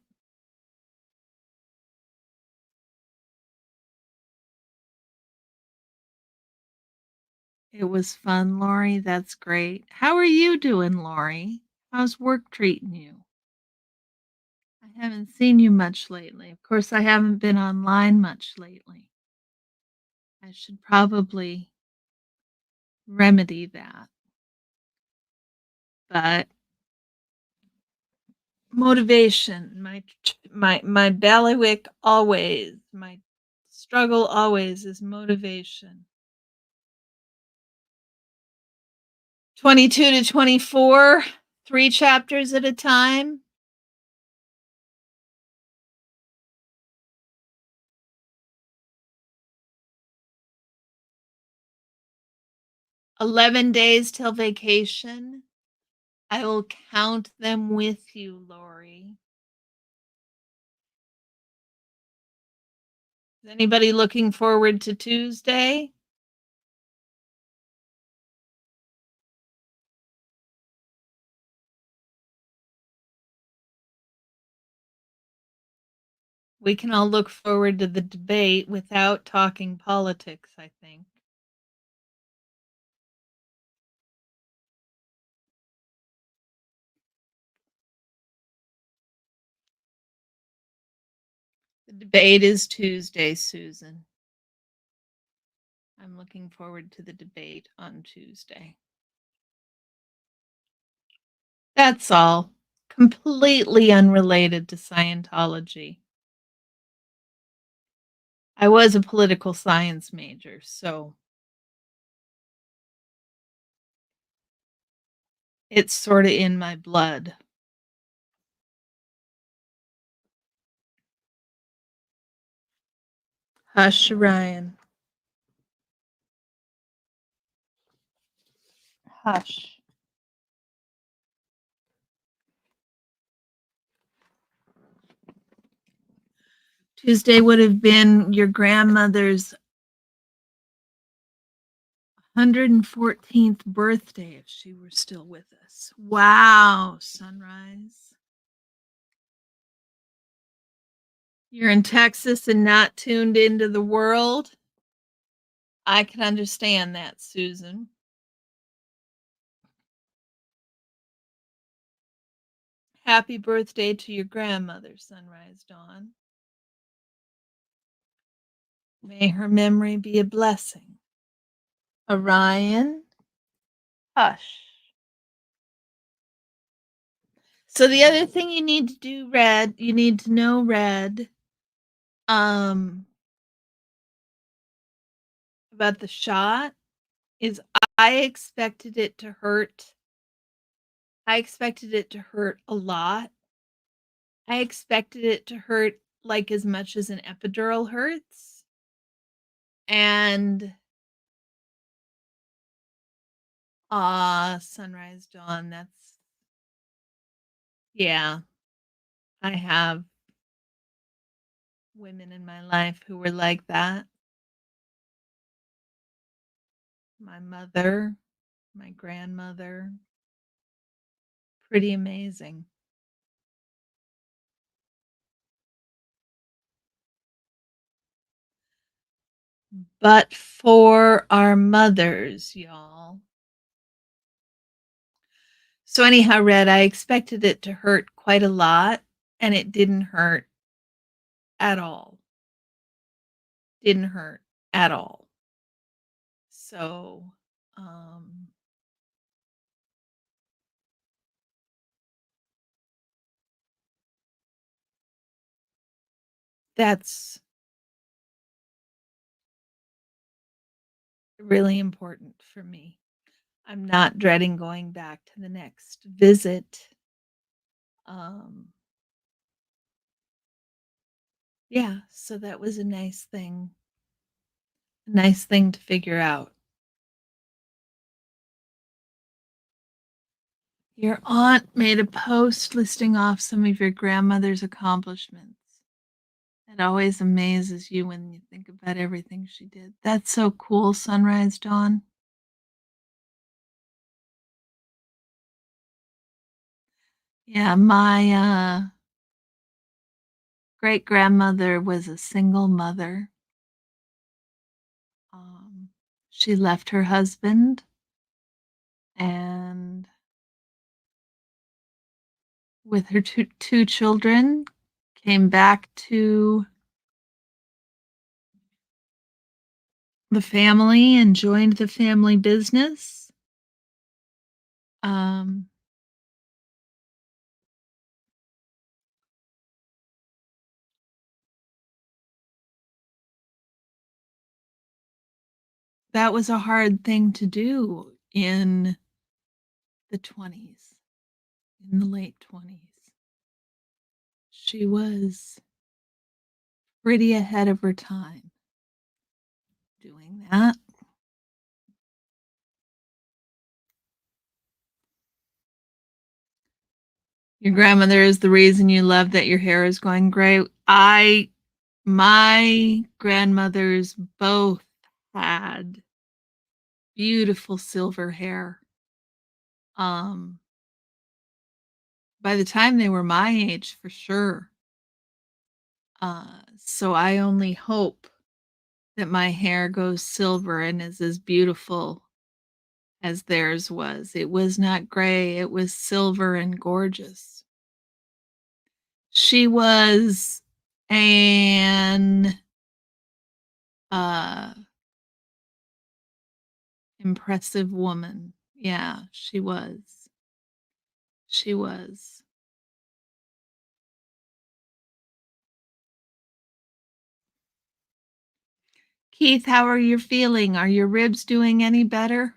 It was fun, Lori. That's great. How are you doing, Lori? How's work treating you? I haven't seen you much lately. Of course, I haven't been online much lately. I should probably remedy that. But motivation, my bailiwick always, my struggle always is motivation. 22 to 24, 3 chapters at a time. 11 days till vacation. I will count them with you, Lori. Is anybody looking forward to Tuesday? We can all look forward to the debate without talking politics, I think. The debate is Tuesday, Susan. I'm looking forward to the debate on Tuesday. That's all. Completely unrelated to Scientology. I was a political science major, so it's sort of in my blood. Hush, Ryan. Hush. Tuesday would have been your grandmother's 114th birthday if she were still with us. Wow, Sunrise. You're in Texas and not tuned into the world? I can understand that, Susan. Happy birthday to your grandmother, Sunrise Dawn. May her memory be a blessing. Orion, hush. So the other thing you need to do, Red, you need to know, Red, about the shot is I expected it to hurt. I expected it to hurt a lot. I expected it to hurt like as much as an epidural hurts. And Sunrise Dawn, that's yeah. I have women in my life who were like that. My mother, my grandmother. Pretty amazing. But for our mothers, y'all. So anyhow, Red, I expected it to hurt quite a lot, and it didn't hurt at all. Didn't hurt at all. So, that's really important for me. I'm not dreading going back to the next visit. Yeah, so that was a nice thing. A nice thing to figure out. Your aunt made a post listing off some of your grandmother's accomplishments. It always amazes you when you think about everything she did. That's so cool, Sunrise Dawn. Yeah, my great grandmother was a single mother. She left her husband and with her two children came back to the family and joined the family business. That was a hard thing to do in the 20s, in the late 20s. She was pretty ahead of her time doing that. Your grandmother is the reason you love that your hair is going gray. My grandmothers both had beautiful silver hair. By the time they were my age, for sure. So I only hope that my hair goes silver and is as beautiful as theirs was. It was not gray, it was silver and gorgeous. She was an impressive woman. Yeah, she was. She was. Keith, how are you feeling? Are your ribs doing any better?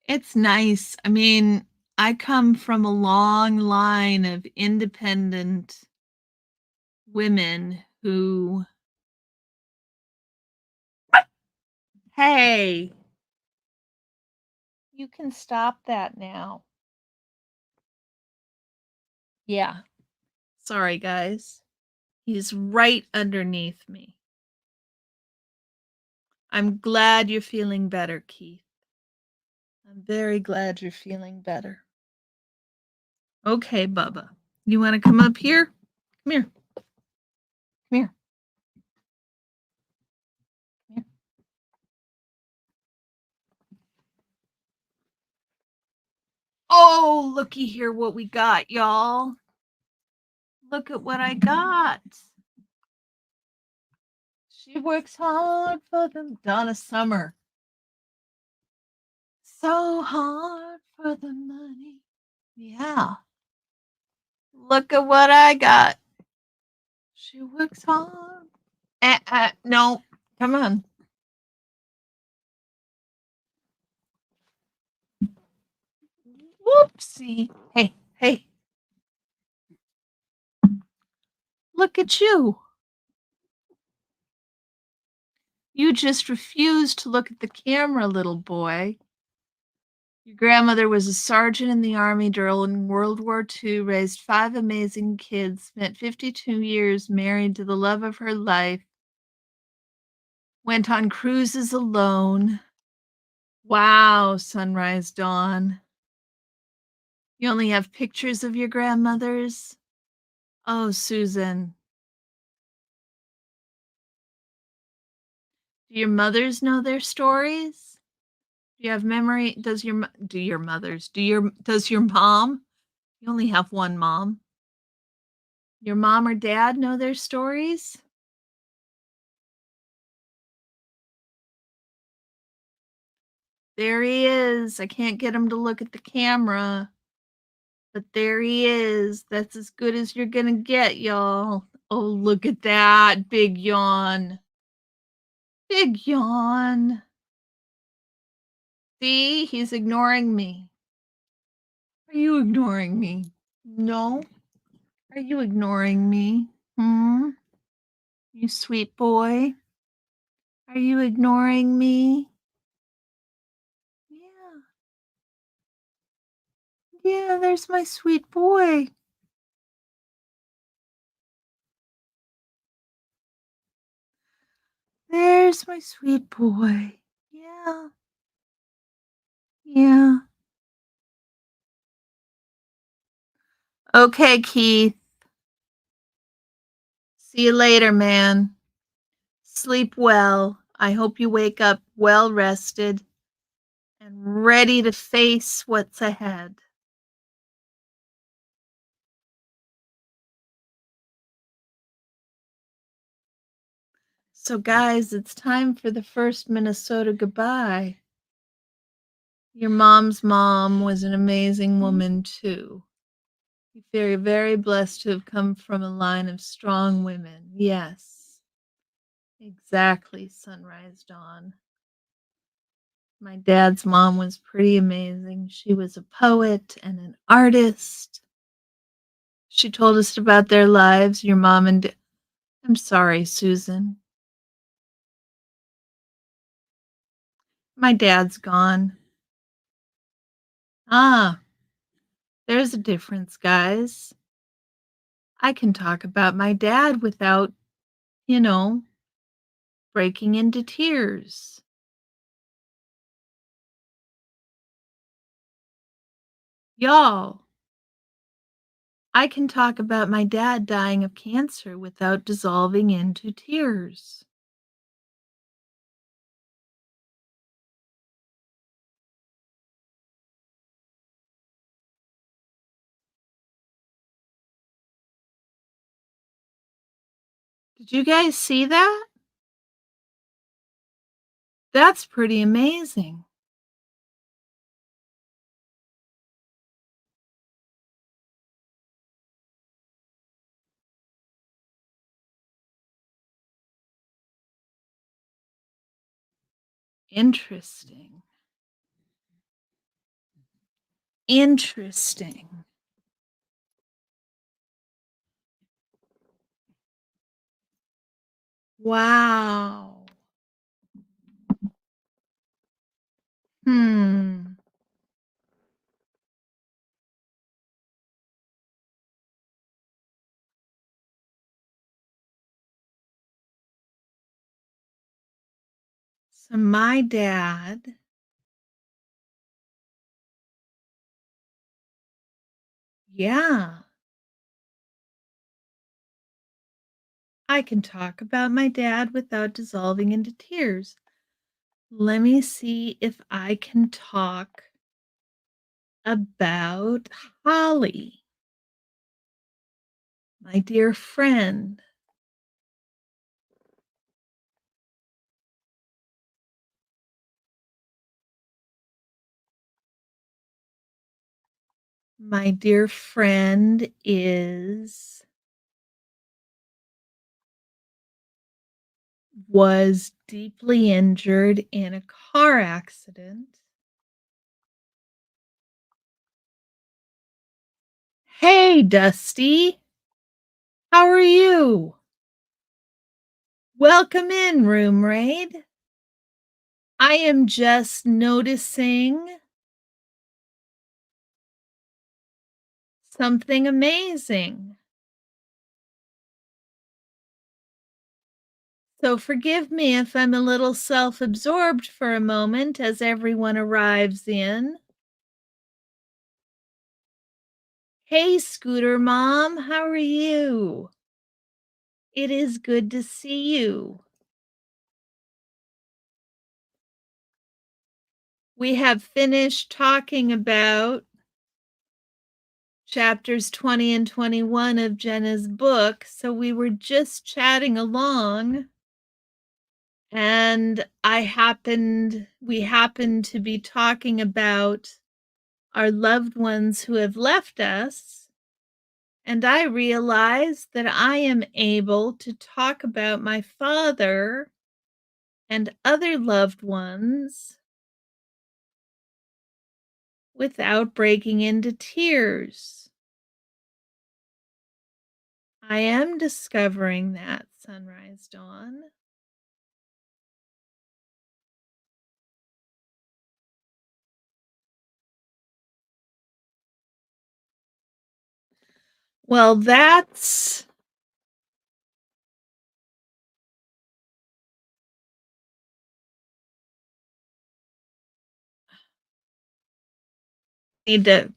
It's nice. I mean, I come from a long line of independent women who Hey, you can stop that now. Yeah. Sorry, guys. He's right underneath me. I'm glad you're feeling better, Keith. I'm very glad you're feeling better. Okay, Bubba. You want to come up here? Come here. Come here. Come here. Oh, looky here what we got, y'all. Look at what I got. She works hard for them. Donna Summer. So hard for the money. Yeah. Look at what I got. She works hard. No, come on. Whoopsie. Hey, hey. Look at you. You just refused to look at the camera, little boy. Your grandmother was a sergeant in the army during World War II, raised 5 amazing kids, spent 52 years married to the love of her life, went on cruises alone. Wow, Sunrise Dawn. You only have pictures of your grandmothers? Oh, Susan. Do your mothers know their stories? Do you have memory? Does your mom? You only have one mom. Your mom or dad know their stories? There he is. I can't get him to look at the camera. But there he is. That's as good as you're gonna get, y'all. Oh, look at that. Big yawn. Big yawn. See, he's ignoring me. Are you ignoring me? No. Are you ignoring me? Hmm? You sweet boy. Are you ignoring me? Yeah. Yeah, there's my sweet boy. There's my sweet boy. Yeah. Yeah. Okay, Keith. See you later, man. Sleep well. I hope you wake up well rested and ready to face what's ahead. So, guys, it's time for the first Minnesota goodbye. Your mom's mom was an amazing woman, too. You're very, very blessed to have come from a line of strong women. Yes, exactly, Sunrise Dawn. My dad's mom was pretty amazing. She was a poet and an artist. She told us about their lives, your mom and I'm sorry, Susan. My dad's gone. Ah, there's a difference, guys. I can talk about my dad without, you know, breaking into tears. Y'all, I can talk about my dad dying of cancer without dissolving into tears. Did you guys see that? That's pretty amazing. Interesting. Interesting. Wow. Hmm. So my dad, yeah, I can talk about my dad without dissolving into tears. Let me see if I can talk about Holly, my dear friend. My dear friend was deeply injured in a car accident. Hey, Dusty. How are you? Welcome in, room raid. I am just noticing something amazing. So forgive me if I'm a little self-absorbed for a moment as everyone arrives in. Hey, Scooter Mom, how are you? It is good to see you. We have finished talking about chapters 20 and 21 of Jenna's book, so we were just chatting along, and we happened to be talking about our loved ones who have left us, and I realized that I am able to talk about my father and other loved ones without breaking into tears. I am discovering that, Sunrise Dawn. Well, that's need to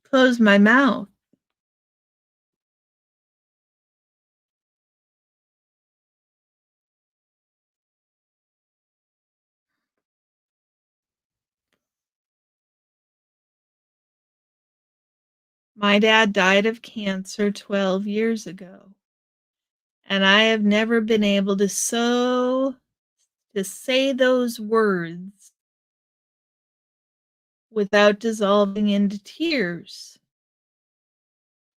close my mouth. My dad died of cancer 12 years ago, and I have never been able to say those words without dissolving into tears.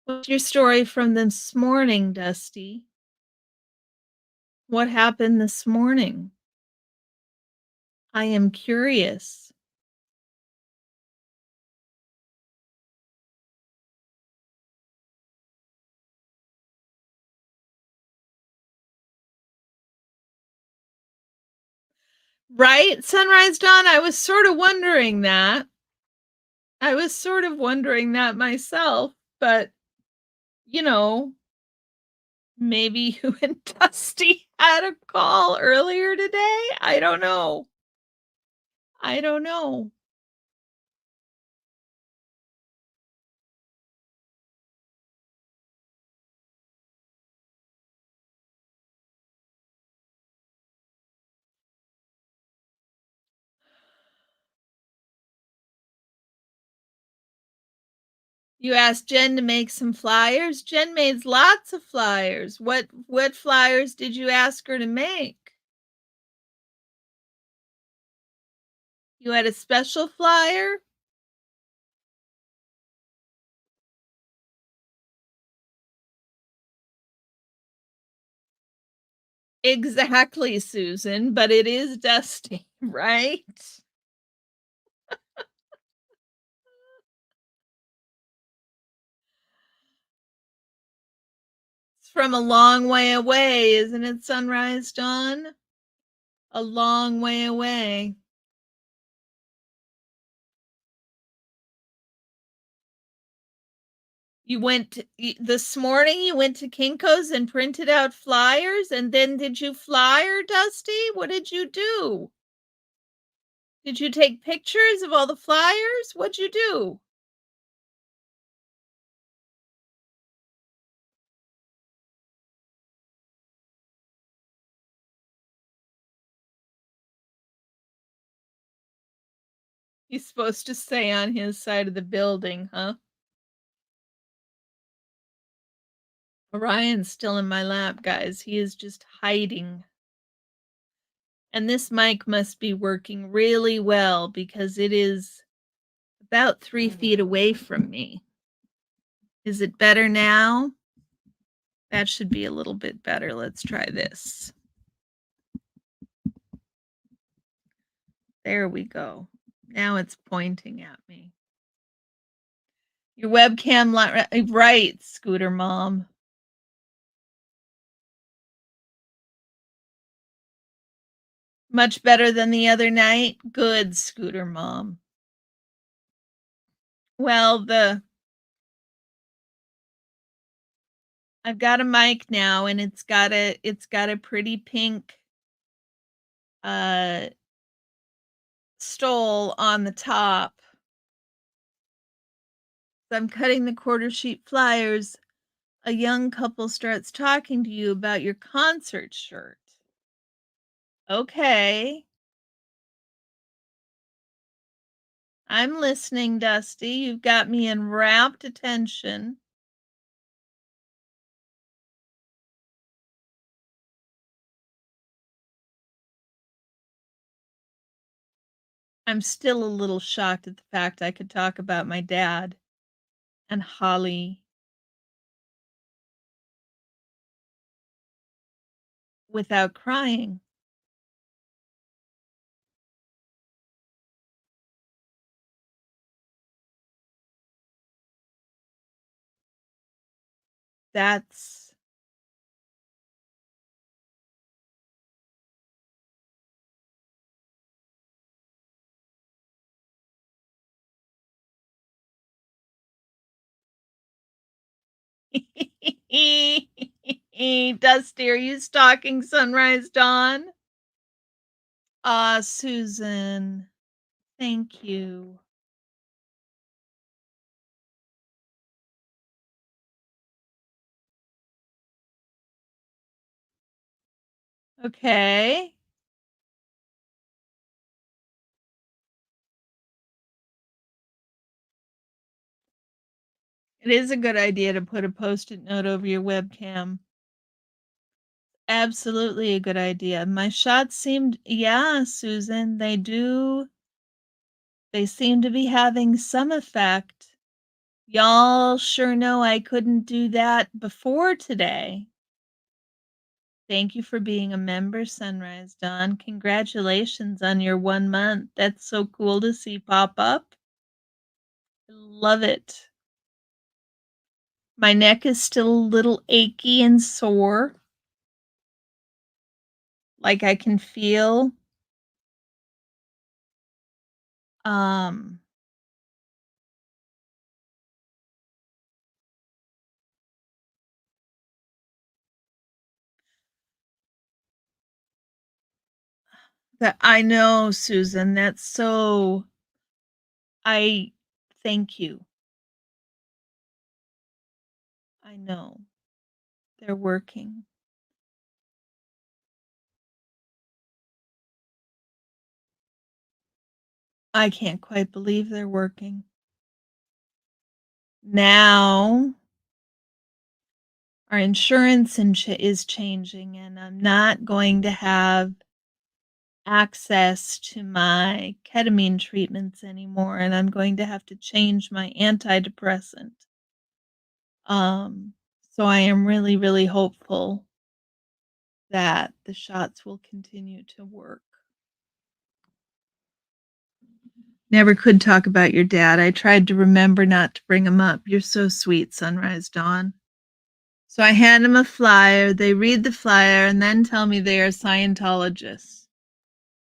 What's your story from this morning, Dusty? What happened this morning? I am curious. Right, Sunrise Dawn? I was sort of wondering that. I was sort of wondering that myself, but you know, maybe you and Dusty had a call earlier today. I don't know. I don't know. You asked Jen to make some flyers. Jen made lots of flyers. What flyers did you ask her to make? You had a special flyer? Exactly, Susan, but it is Dusty, right? It's from a long way away, isn't it, Sunrise Dawn? A long way away. You this morning, you went to Kinko's and printed out flyers, and then did you flyer, Dusty? What did you do? Did you take pictures of all the flyers? What'd you do? He's supposed to stay on his side of the building, huh? Orion's still in my lap, guys. He is just hiding. And this mic must be working really well because it is about 3 feet away from me. Is it better now? That should be a little bit better. Let's try this. There we go. Now it's pointing at me. Your webcam right, Scooter Mom. Much better than the other night? Good, Scooter Mom. Well, I've got a mic now and it's got a pretty pink stole on the top. So I'm cutting the quarter sheet flyers. A young couple starts talking to you about your concert shirt. Okay. I'm listening, Dusty. You've got me in rapt attention. I'm still a little shocked at the fact I could talk about my dad and Holly without crying. That's Dusty, are you stalking Sunrise Dawn? Ah, Susan. Thank you. Okay. It is a good idea to put a Post-it note over your webcam. Absolutely a good idea. My shots seemed, yeah, Susan, they do. They seem to be having some effect. Y'all sure know I couldn't do that before today. Thank you for being a member, Sunrise Dawn. Congratulations on your 1 month. That's so cool to see pop up. I love it. My neck is still a little achy and sore. Like I can feel um that I know, Susan. That's so I thank you. I know. They're working. I can't quite believe they're working. Now, our insurance is changing, and I'm not going to have access to my ketamine treatments anymore, and I'm going to have to change my antidepressant. So I am really, really hopeful that the shots will continue to work. Never could talk about your dad. I tried to remember not to bring him up. You're so sweet, Sunrise Dawn. So I hand them a flyer. They read the flyer and then tell me they are Scientologists.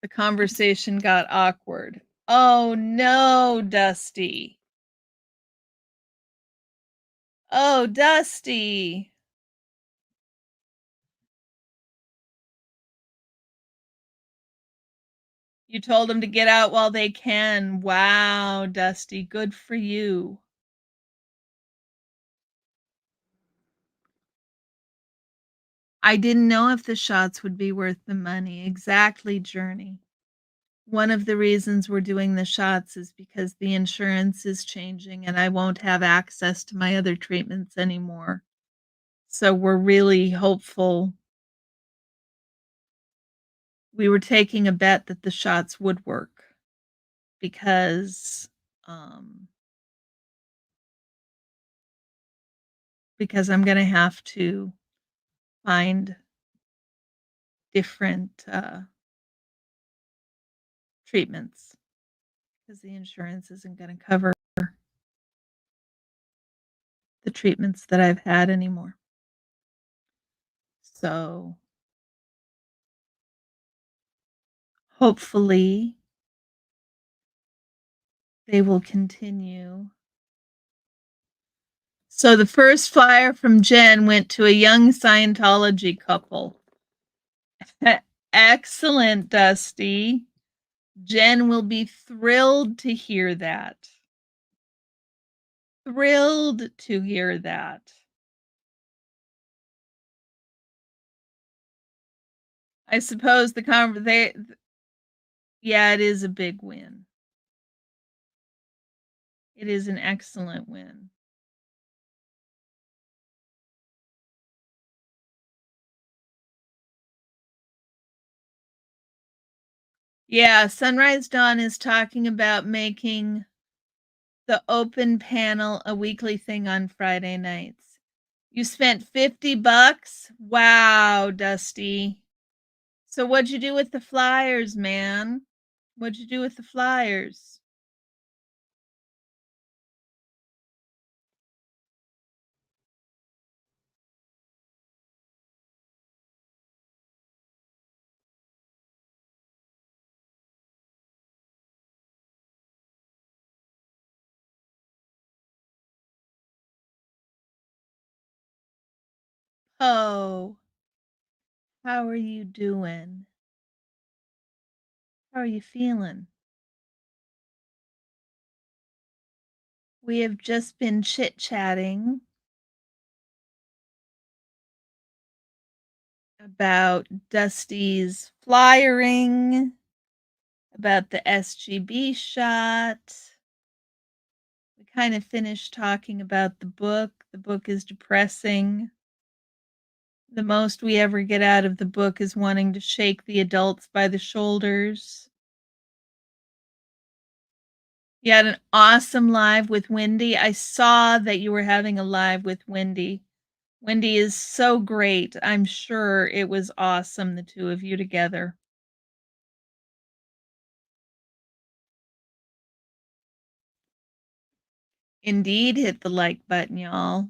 The conversation got awkward. Oh no, Dusty. Oh, Dusty. You told them to get out while they can. Wow, Dusty, good for you. I didn't know if the shots would be worth the money. Exactly, Journey. One of the reasons we're doing the shots is because the insurance is changing and I won't have access to my other treatments anymore. So we're really hopeful. We were taking a bet that the shots would work because um because I'm going to have to find different treatments because the insurance isn't going to cover the treatments that I've had anymore. So hopefully they will continue. So the first flyer from Jen went to a young Scientology couple. Excellent, Dusty. Jen will be thrilled to hear that. Thrilled to hear that. I suppose yeah, it is a big win. It is an excellent win. Yeah, Sunrise Dawn is talking about making the open panel a weekly thing on Friday nights. You spent $50? Wow, Dusty. So what'd you do with the flyers, man? What'd you do with the flyers? Oh, how are you doing? How are you feeling? We have just been chit-chatting about Dusty's flyering, about the SGB shot. We kind of finished talking about the book. The book is depressing. The most we ever get out of the book is wanting to shake the adults by the shoulders. You had an awesome live with Wendy. I saw that you were having a live with Wendy. Wendy is so great. I'm sure it was awesome, the two of you together. Indeed, hit the like button, y'all.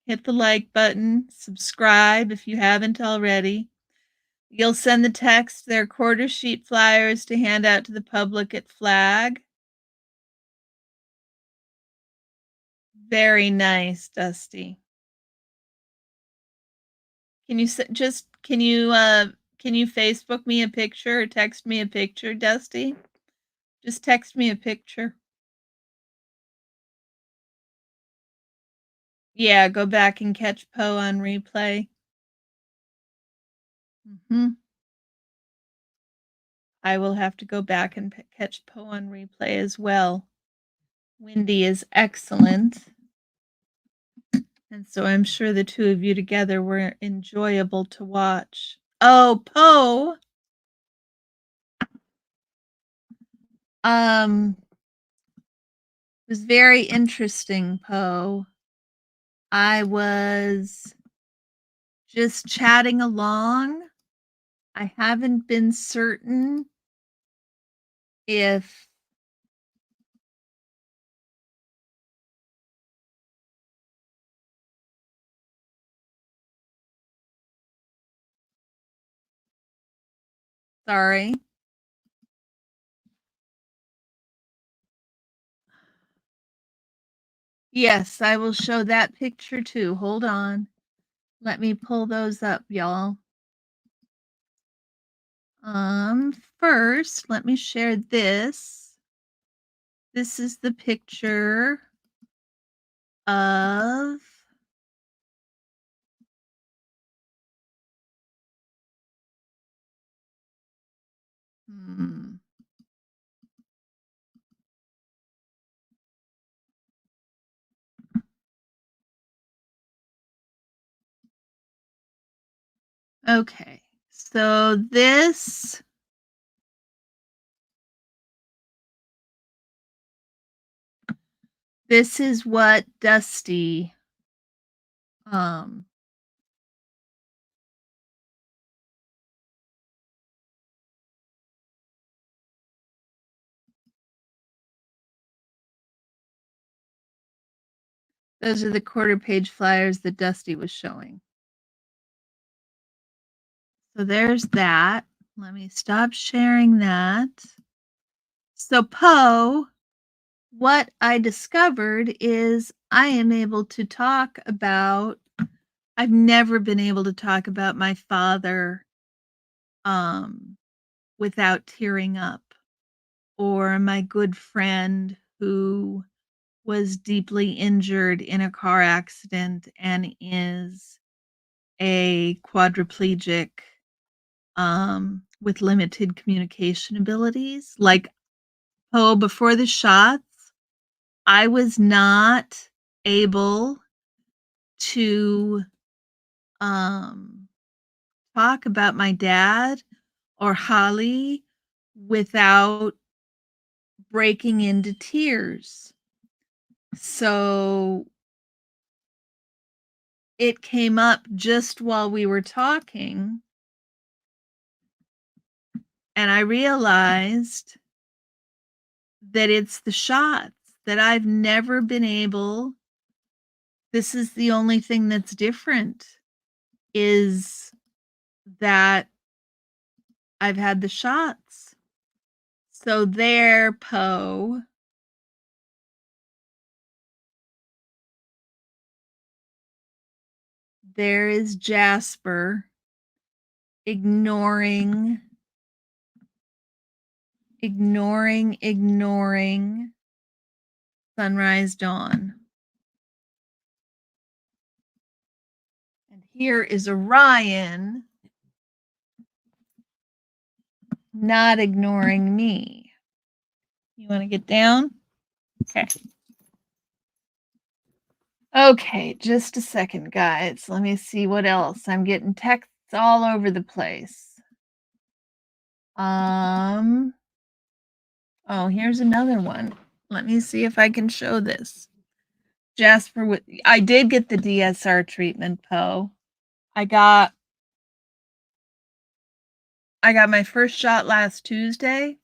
Hit the like button. Subscribe if you haven't already. You'll send the text their quarter sheet flyers to hand out to the public at Flag. Very nice, Dusty. Can you can you Facebook me a picture or text me a picture, Dusty? Just text me a picture. Yeah, go back and catch Poe on replay. I will have to go back and catch Poe on replay as well. Wendy is excellent. And so I'm sure the two of you together were enjoyable to watch. Oh, Poe. It was very interesting, Poe. I was just chatting along. I haven't been certain if sorry. Yes, I will show that picture too. Hold on. Let me pull those up, y'all. First, let me share this. This is the picture of hmm, okay. So this is what Dusty um those are the quarter page flyers that Dusty was showing. So there's that. Let me stop sharing that. So Poe, what I discovered is I am able to talk about, I've never been able to talk about my father without tearing up, or my good friend who was deeply injured in a car accident and is a quadriplegic with limited communication abilities. Like, oh, before the shots, I was not able to talk about my dad or Holly without breaking into tears. So it came up just while we were talking, and I realized that it's the shots that I've never been able. This is the only thing that's different, is that I've had the shots. So there, Poe. There is Jasper ignoring sunrise, dawn. And here is Orion not ignoring me. You want to get down? Okay. Okay, just a second, guys. Let me see what else. I'm getting texts all over the place. Oh, here's another one. Let me see if I can show this. Jasper, I did get the DSR treatment, Poe. I got my first shot last Tuesday,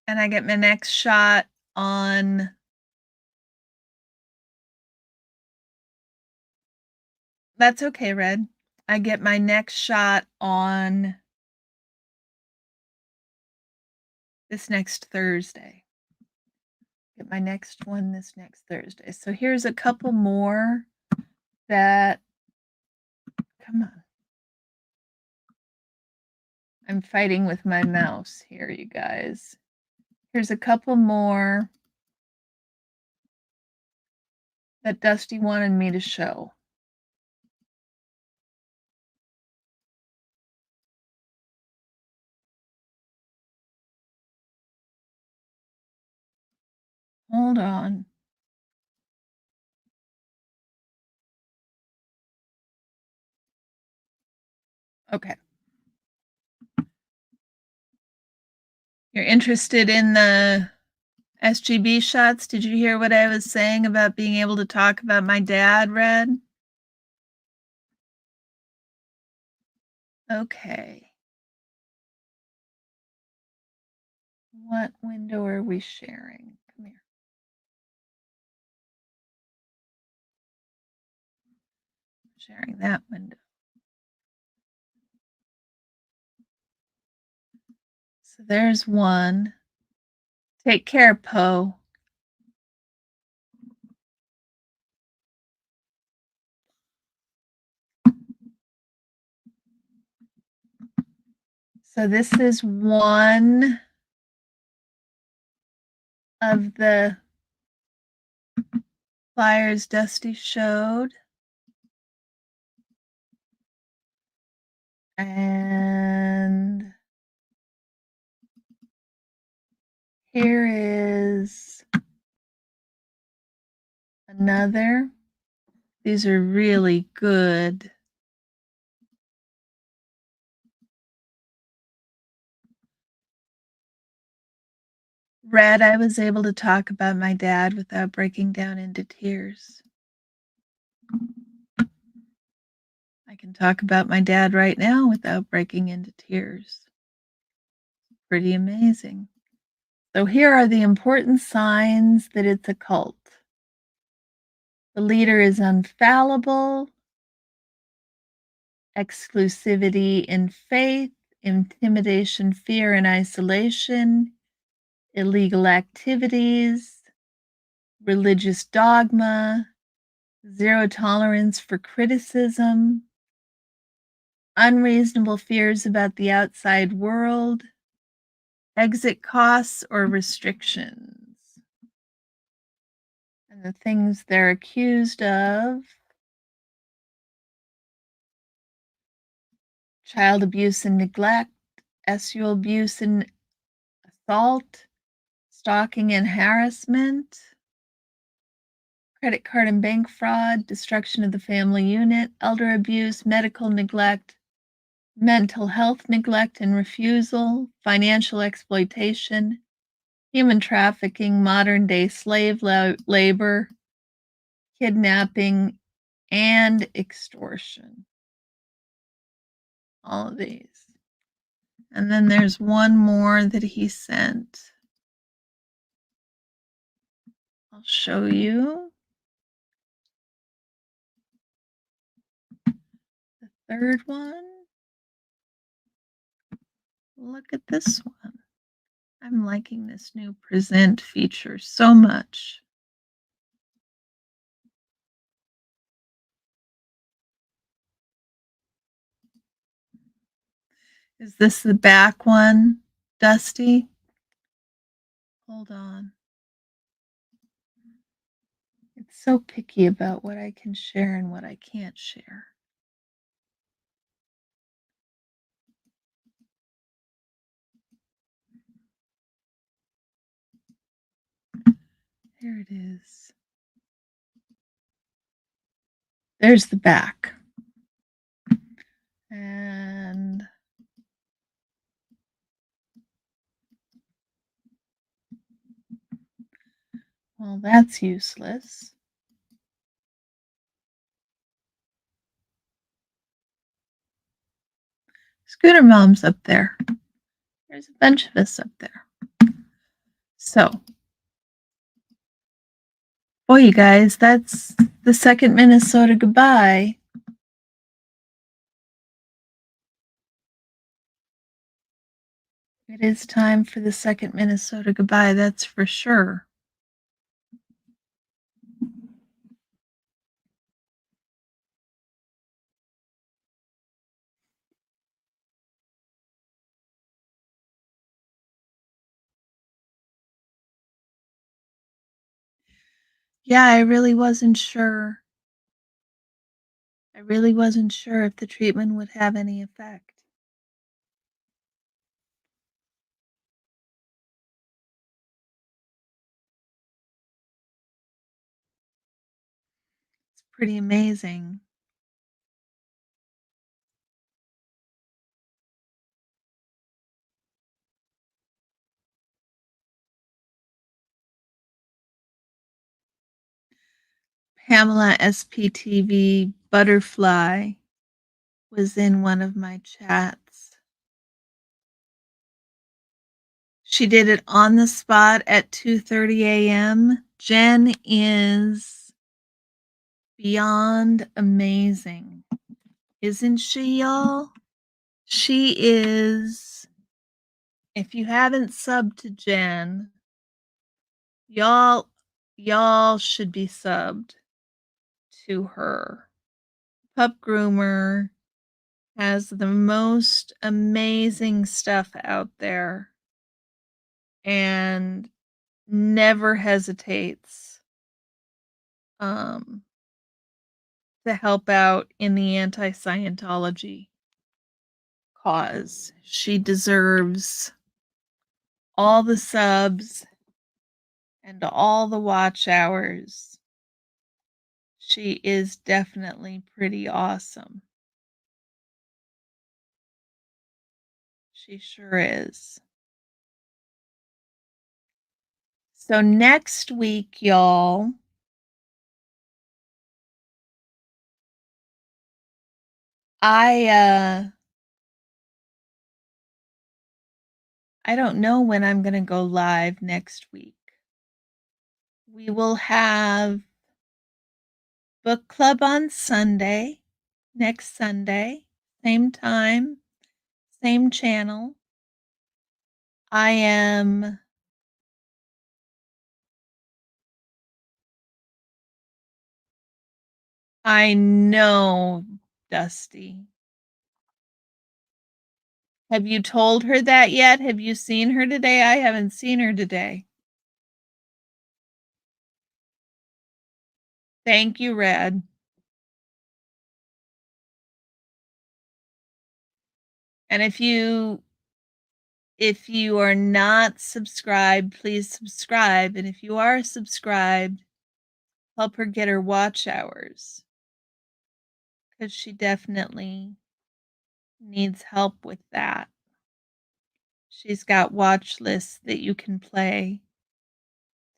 and I get my next shot on That's okay, Red. I get my next shot on this next Thursday. Get my next one this next Thursday. So here's a couple more that, come on. I'm fighting with my mouse here, you guys. Here's a couple more that Dusty wanted me to show. Hold on. Okay. You're interested in the SGB shots? Did you hear what I was saying about being able to talk about my dad, Red? Okay. What window are we sharing? Come here. Sharing that window. So there's one. Take care, Poe. So this is one of the flyers Dusty showed. And here is another. These are really good. Red, I was able to talk about my dad without breaking down into tears. I can talk about my dad right now without breaking into tears. Pretty amazing. So here are the important signs that it's a cult. The leader is infallible, exclusivity in faith, intimidation, fear, and isolation, illegal activities, religious dogma, zero tolerance for criticism, unreasonable fears about the outside world, exit costs or restrictions. And the things they're accused of: child abuse and neglect, sexual abuse and assault, stalking and harassment, credit card and bank fraud, destruction of the family unit, elder abuse, medical neglect, mental health neglect and refusal, financial exploitation, human trafficking, modern day slave labor, kidnapping, and extortion. All of these. And then there's one more that he sent. I'll show you. The third one. Look at this one. I'm liking this new present feature so much. Is this the back one, Dusty? Hold on. It's so picky about what I can share and what I can't share. There it is. There's the back. And well, that's useless. Scooter Mom's up there. There's a bunch of us up there. So, boy, you guys, that's the second Minnesota goodbye. It is time for the second Minnesota goodbye, that's for sure. Yeah, I really wasn't sure. I really wasn't sure if the treatment would have any effect. It's pretty amazing. Pamela SPTV Butterfly was in one of my chats. She did it on the spot at 2:30 a.m. Jen is beyond amazing. Isn't she, y'all? She is. If you haven't subbed to Jen, y'all should be subbed to her. Pup groomer, has the most amazing stuff out there and never hesitates um, to help out in the anti-Scientology cause. She deserves all the subs and all the watch hours. She is definitely pretty awesome. She sure is. So next week, y'all, I I don't know when I'm going to go live next week. We will have book club on Sunday, next Sunday, same time, same channel. I know, Dusty. Have you told her that yet? Have you seen her today? I haven't seen her today. Thank you, Red. And if you are not subscribed, please subscribe. And if you are subscribed, help her get her watch hours, because she definitely needs help with that. She's got watch lists that you can play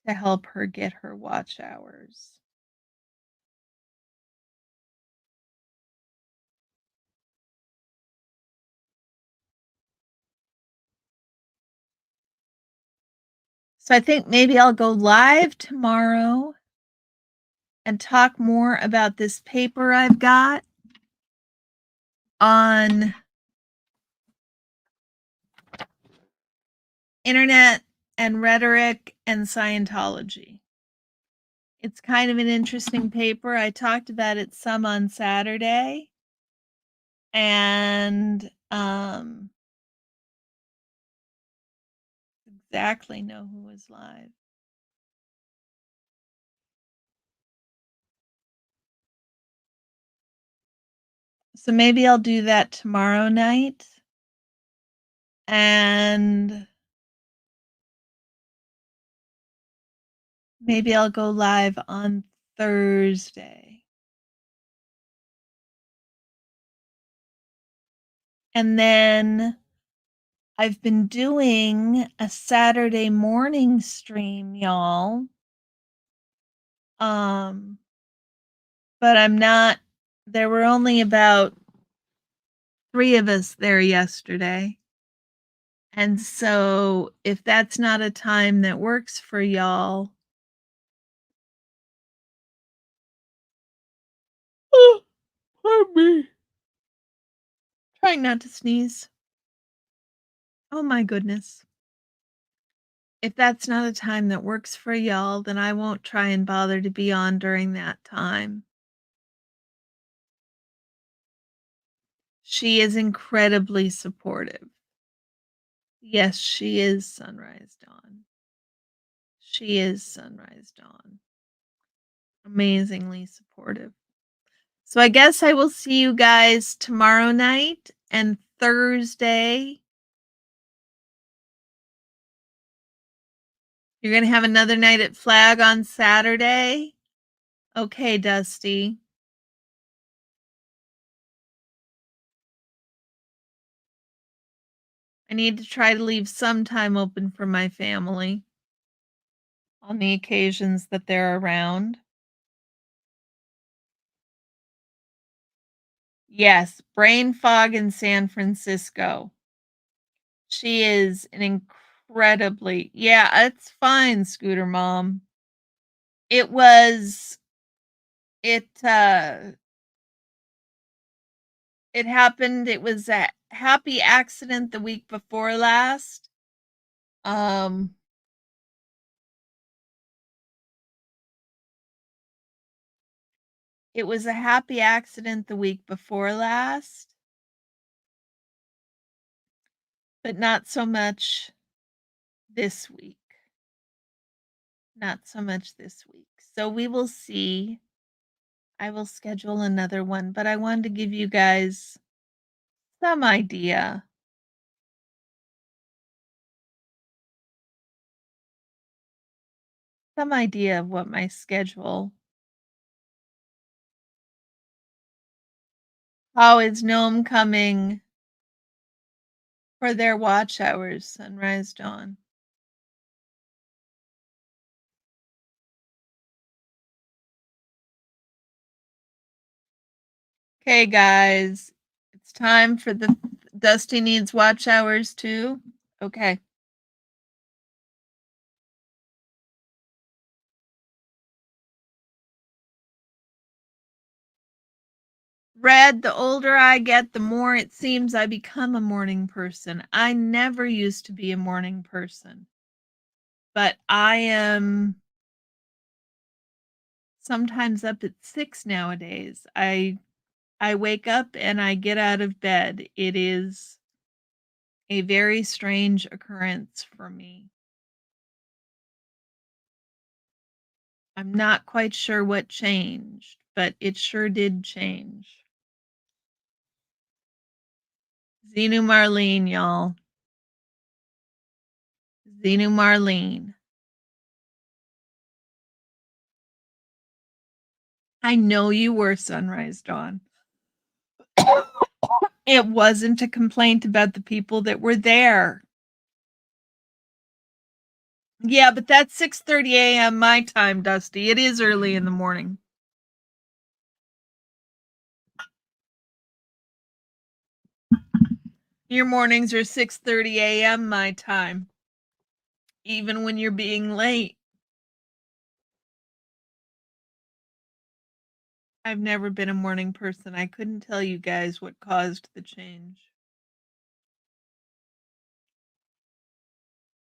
to help her get her watch hours. So I think maybe I'll go live tomorrow and talk more about this paper I've got on internet and rhetoric and Scientology. It's kind of an interesting paper. I talked about it some on Saturday, and exactly know who was live. So maybe I'll do that tomorrow night, and maybe I'll go live on Thursday. And then I've been doing a Saturday morning stream, y'all. But I'm not, there were only about 3 of us there yesterday. And so if that's not a time that works for y'all, oh, pardon me. Trying not to sneeze. Oh my goodness. If that's not a time that works for y'all, then I won't try and bother to be on during that time. She is incredibly supportive. Yes, she is Sunrise Dawn. She is Sunrise Dawn. Amazingly supportive. So I guess I will see you guys tomorrow night and Thursday. You're going to have another night at Flag on Saturday? Okay, Dusty. I need to try to leave some time open for my family on the occasions that they're around. Yes, brain fog in San Francisco. She is an incredibly, yeah, it's fine, Scooter Mom. It was, it happened, it was a happy accident the week before last. It was a happy accident the week before last. but not so much this week. Not so much this week. So we will see. I will schedule another one, but I wanted to give you guys some idea. Some idea of what my schedule. How is Gnome coming for their watch hours, sunrise, dawn? Okay, guys, it's time for the Dusty needs watch hours too. Okay. Red, the older I get, the more it seems I become a morning person. I never used to be a morning person, but I am sometimes up at 6 nowadays. I wake up and I get out of bed. It is a very strange occurrence for me. I'm not quite sure what changed, but it sure did change. Xenu Marlene, y'all. Xenu Marlene. I know you were, Sunrise Dawn. It wasn't a complaint about the people that were there. Yeah, but that's 6:30 a.m. my time, Dusty. It is early in the morning. Your mornings are 6:30 a.m. my time, even when you're being late. I've never been a morning person. I couldn't tell you guys what caused the change.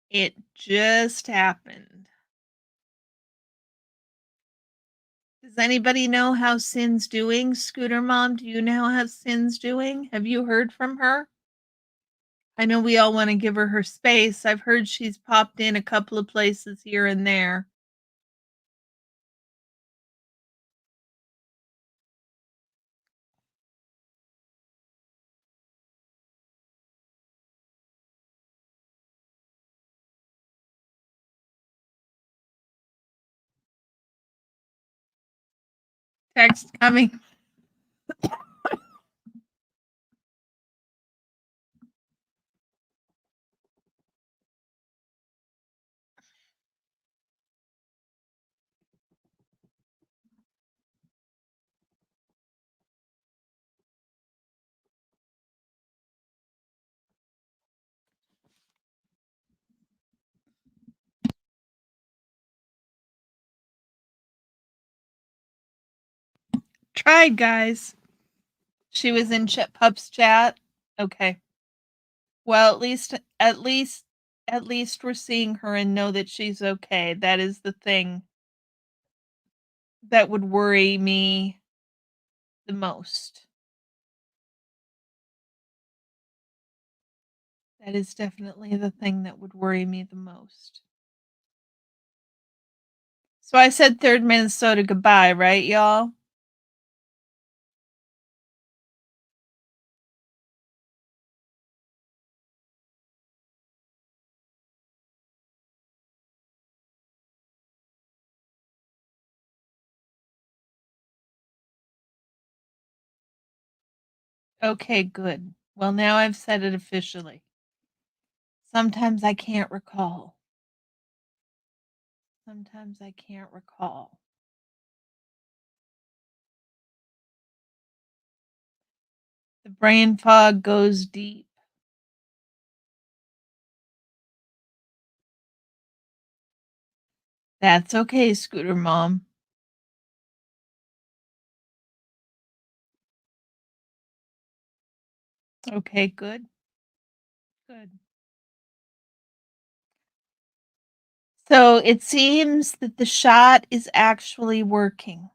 It just happened. Does anybody know how Sin's doing? Scooter Mom, do you know how Sin's doing? Have you heard from her? I know we all want to give her space. I've heard she's popped in a couple of places here and there. Text coming. Tried, guys. She was in Pup's chat. Okay. Well, at least we're seeing her and know that she's okay. That is the thing that would worry me the most. That is definitely the thing that would worry me the most. So I said third Minnesota goodbye, right, y'all? Okay, good. Well, now I've said it officially. Sometimes I can't recall. Sometimes I can't recall. The brain fog goes deep. That's okay, Scooter Mom. Okay, good. Good. So it seems that the shot is actually working.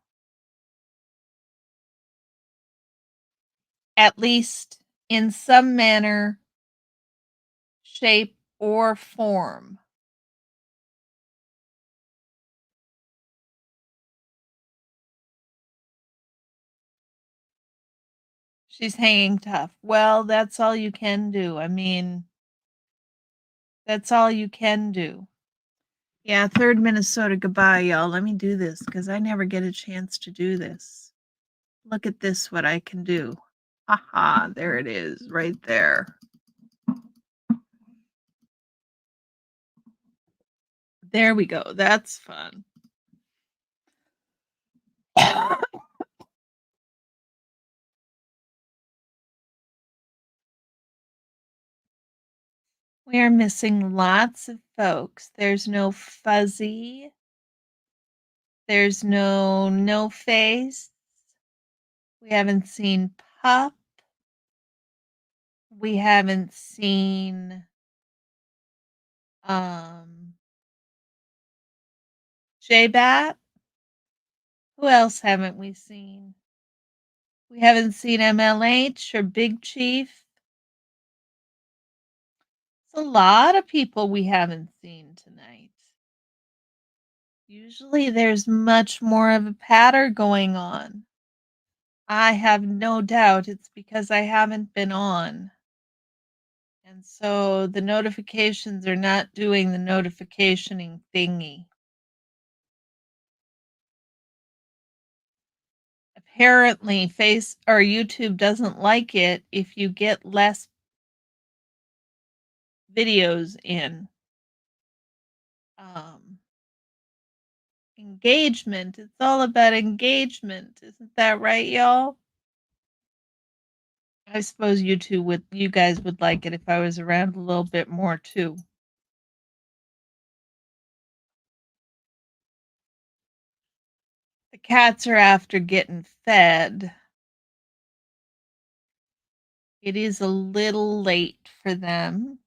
At least in some manner shape, or form. She's hanging tough. Well, that's all you can do. I mean, that's all you can do. Yeah, third Minnesota goodbye, y'all. Let me do this because I never get a chance to do this. Look at this, what I can do. Haha, there it is, right there. There we go. That's fun. We are missing lots of folks. There's no Fuzzy. There's no Face. We haven't seen Pup. We haven't seen J-Bat. Who else haven't we seen? We haven't seen MLH or Big Chief. It's a lot of people we haven't seen tonight. Usually there's much more of a patter going on. I have no doubt it's because I haven't been on. And so the notifications are not doing the notificationing thingy. Apparently, Face or YouTube doesn't like it if you get less videos in. Engagement. It's all about engagement. Isn't that right, y'all? I suppose you guys would like it if I was around a little bit more too. The cats are after getting fed. It is a little late for them.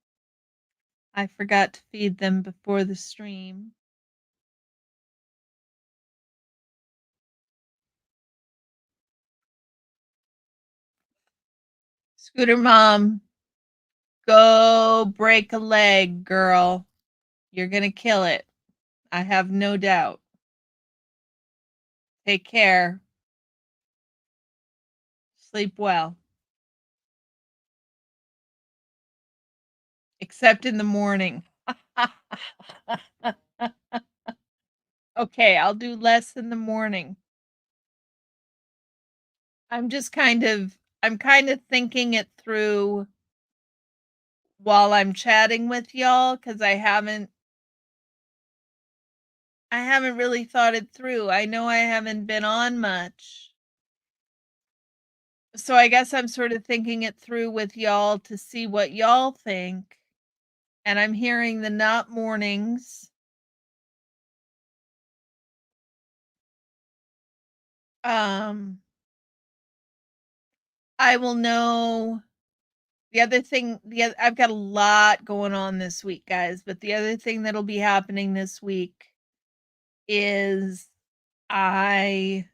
I forgot to feed them before the stream. Scooter Mom, go break a leg, girl. You're going to kill it. I have no doubt. Take care. Sleep well. Except in the morning. Okay, I'll do less in the morning. I'm kind of thinking it through while I'm chatting with y'all because I haven't really thought it through. I know I haven't been on much. So I guess I'm sort of thinking it through with y'all to see what y'all think. And I'm hearing the not mornings. I will know the other thing. I've got a lot going on this week, guys. But the other thing that'll be happening this week is I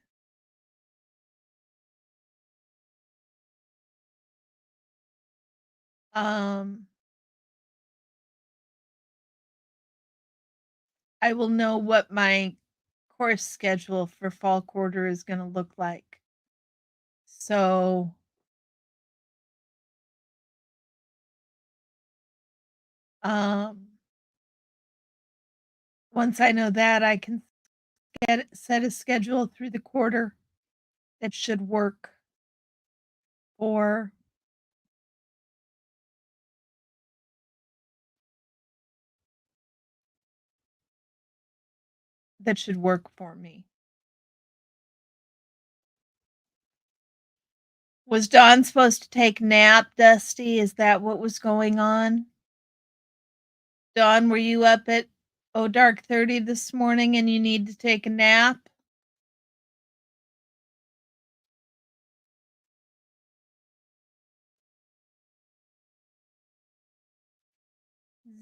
I will know what my course schedule for fall quarter is going to look like. So once I know that, I can set a schedule through the quarter that should work for me. Was Dawn supposed to take a nap, Dusty? Is that what was going on? Dawn, were you up at dark 30 this morning and you need to take a nap?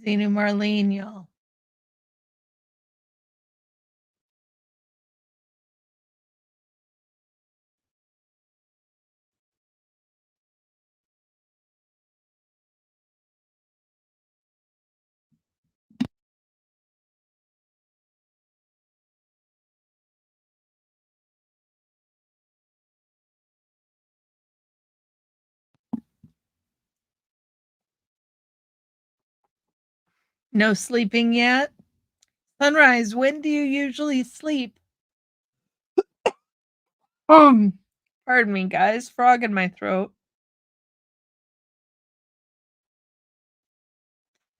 Zena Marlene, y'all. No sleeping yet? Sunrise, when do you usually sleep? Um, Pardon me, guys. Frog in my throat.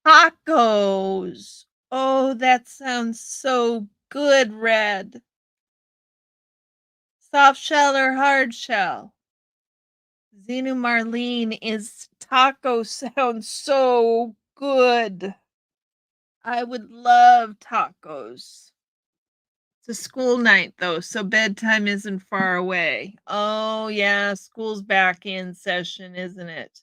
Tacos. Oh, that sounds so good, Red. Soft shell or hard shell? Xenu Marlene is taco sounds so good. I would love tacos. It's a school night though, so bedtime isn't far away. Oh yeah, school's back in session, isn't it?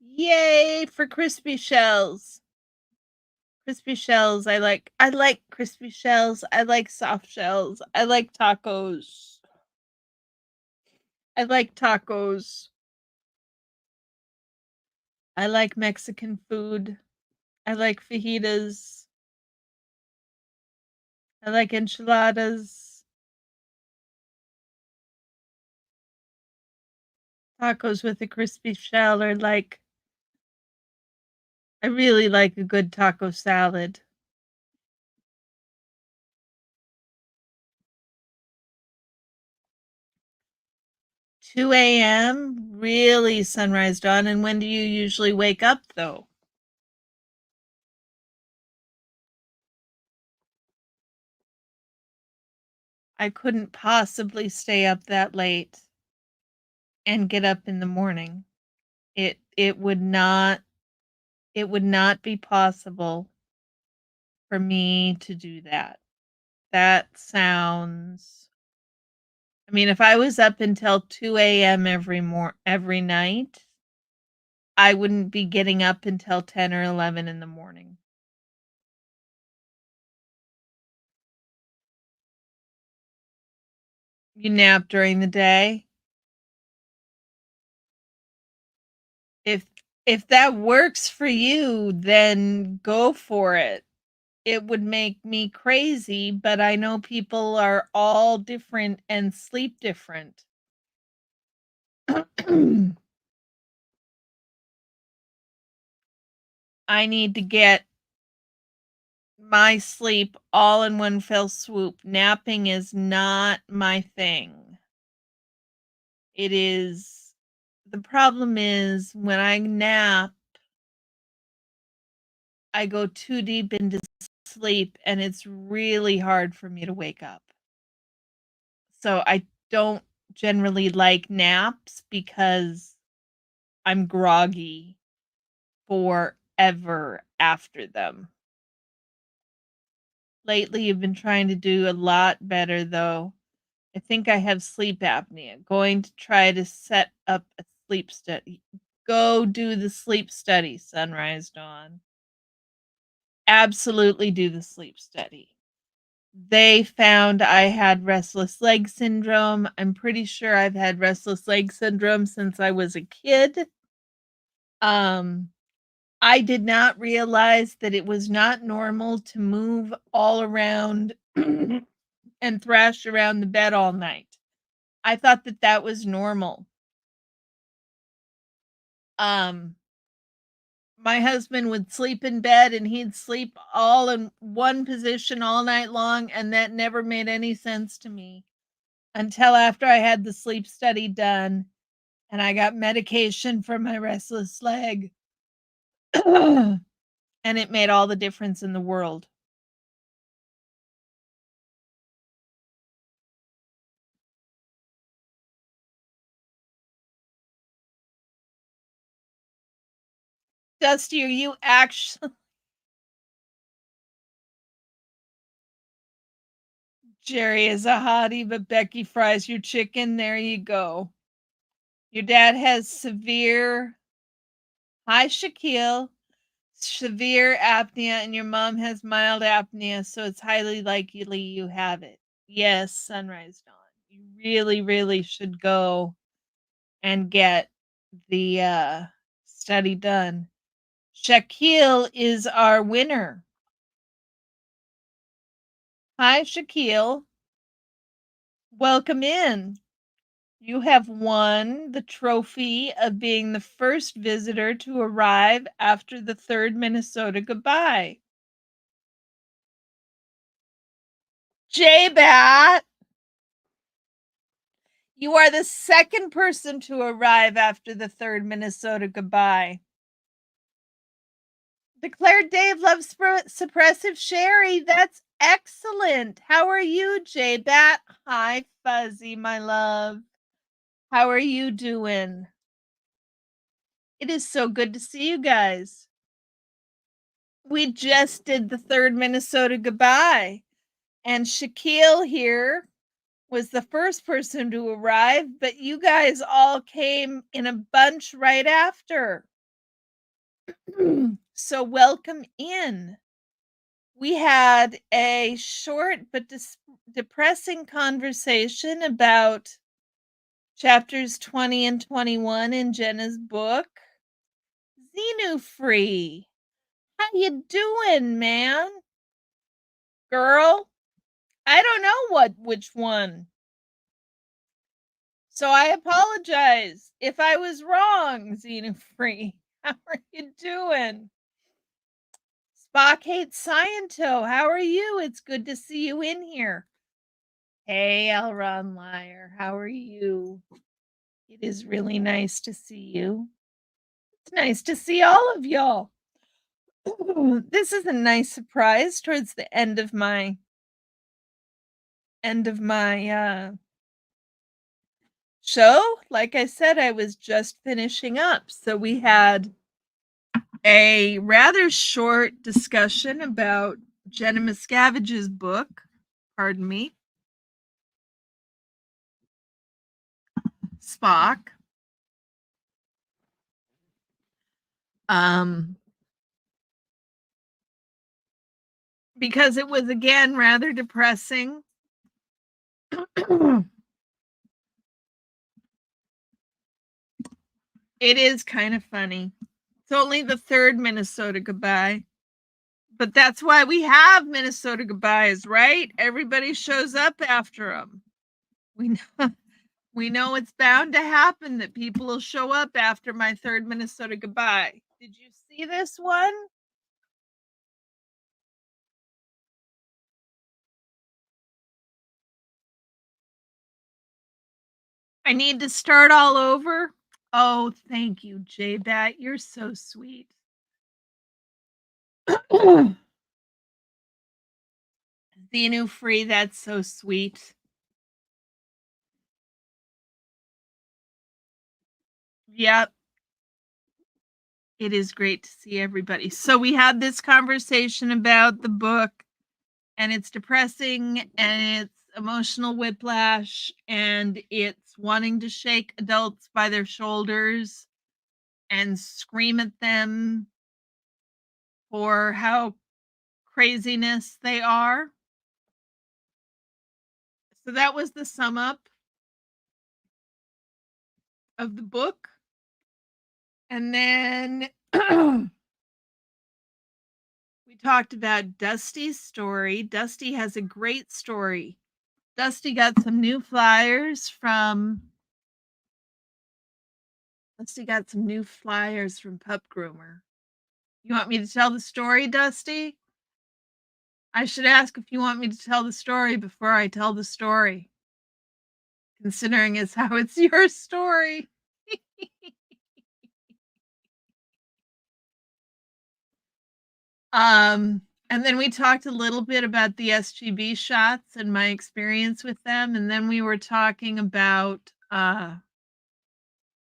Yay for crispy shells. Crispy shells. I like crispy shells. I like soft shells. I like tacos. I like tacos. I like Mexican food. I like fajitas. I like enchiladas. Tacos with a crispy shell are like I really like a good taco salad. 2 a.m. Really sunrise dawn. And when do you usually wake up though? I couldn't possibly stay up that late and get up in the morning. It would not be possible for me to do that. That sounds I mean, if I was up until 2 a.m. every night, I wouldn't be getting up until 10 or 11 in the morning. You nap during the day? If if that works for you, then go for it. It would make me crazy, but I know people are all different and sleep different. I need to get my sleep all in one fell swoop. Napping is not my thing. It is the problem is when I nap, I go too deep into sleep and it's really hard for me to wake up. So I don't generally like naps because I'm groggy forever after them. Lately, I've been trying to do a lot better though. I think I have sleep apnea. Going to try to set up a sleep study. Go do the sleep study, Sunrise Dawn. Absolutely do the sleep study. They found I had restless leg syndrome. I'm pretty sure I've had restless leg syndrome since I was a kid. Um, I did not realize that it was not normal to move all around and thrash around the bed all night. I thought that that was normal. Um, my husband would sleep in bed and he'd sleep all in one position all night long, and that never made any sense to me until after I had the sleep study done and I got medication for my restless leg. And it made all the difference in the world. Dusty, are you actually Jerry is a hottie, but Becky fries your chicken. There you go. Your dad has hi Shaquille, severe apnea, and your mom has mild apnea, so it's highly likely you have it. Yes, Sunrise Dawn. You really, really should go and get the study done. Shaquille is our winner. Hi, Shaquille. Welcome in. You have won the trophy of being the first visitor to arrive after the third Minnesota goodbye. J-Bat, you are the second person to arrive after the third Minnesota goodbye. Declared Dave loves suppressive Sherry. That's excellent. How are you, J-Bat? Hi, Fuzzy, my love. How are you doing? It is so good to see you guys. We just did the third Minnesota goodbye, and Shaquille here was the first person to arrive, but you guys all came in a bunch right after. So welcome in. We had a short but depressing conversation about chapters 20 and 21 in Jenna's book. Xenu Free, how you doing, man? Girl, I don't know which one. So I apologize if I was wrong, Xenu Free. How are you doing? Spock hates Sciento. How are you? It's good to see you in here. Hey, Elron Liar. How are you? It is really nice to see you. It's nice to see all of y'all. This is a nice surprise towards the end of my show. Like I said, I was just finishing up. So we had a rather short discussion about Jenna Miscavige's book. Pardon me. Spock. Because it was again rather depressing. It is kind of funny. It's only the third Minnesota goodbye. But that's why we have Minnesota goodbyes, right? Everybody shows up after them. We know it's bound to happen that people will show up after my third Minnesota goodbye. Did you see this one? I need to start all over. Oh, thank you, J-Bat. You're so sweet. Xenu Free, that's so sweet. Yep. It is great to see everybody. So we had this conversation about the book, and it's depressing, and it's emotional whiplash, and it's wanting to shake adults by their shoulders and scream at them for how craziness they are. So that was the sum up of the book. And then we talked about Dusty's story. Dusty has a great story. Dusty got some new flyers from Pup Groomer. You want me to tell the story, Dusty? I should ask if you want me to tell the story before I tell the story, considering it's how it's your story. And then we talked a little bit about the SGB shots and my experience with them, and then we were talking about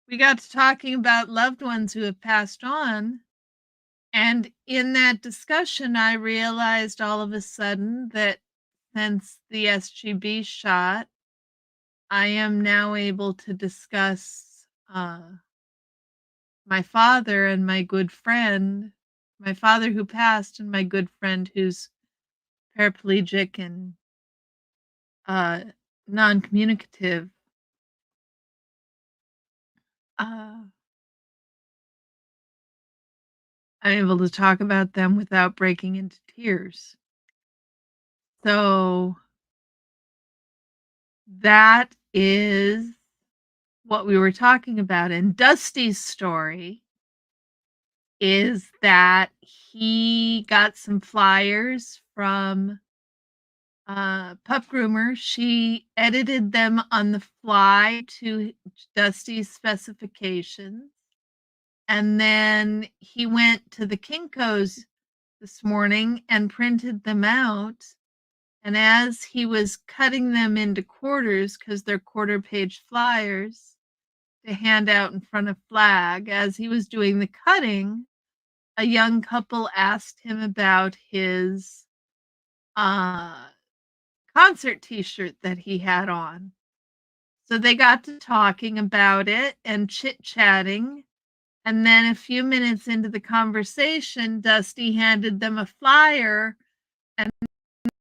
we got to talking about loved ones who have passed on. And in that discussion, I realized all of a sudden that since the SGB shot, I am now able to discuss my father and my good friend, my father who passed, and my good friend who's paraplegic and non-communicative. I'm able to talk about them without breaking into tears. So that is what we were talking about. And Dusty's story is that he got some flyers from pup groomer. She edited them on the fly to Dusty's specifications. And then he went to the Kinko's this morning and printed them out. And as he was cutting them into quarters, because they're quarter page flyers to hand out in front of Flag, as he was doing the cutting, a young couple asked him about his concert t-shirt that he had on. So they got to talking about it and chit-chatting. And then a few minutes into the conversation, Dusty handed them a flyer, and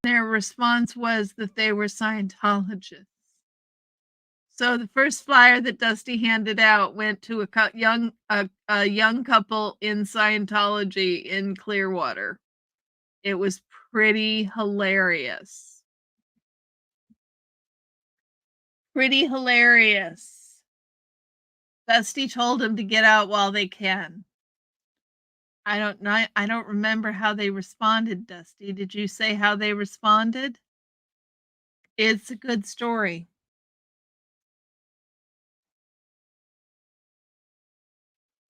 their response was that they were Scientologists. So the first flyer that Dusty handed out went to a young couple in Scientology in Clearwater. It was pretty hilarious. Pretty hilarious. Dusty told him to get out while they can. I don't know. I don't remember how they responded, Dusty. Did you say how they responded? It's a good story.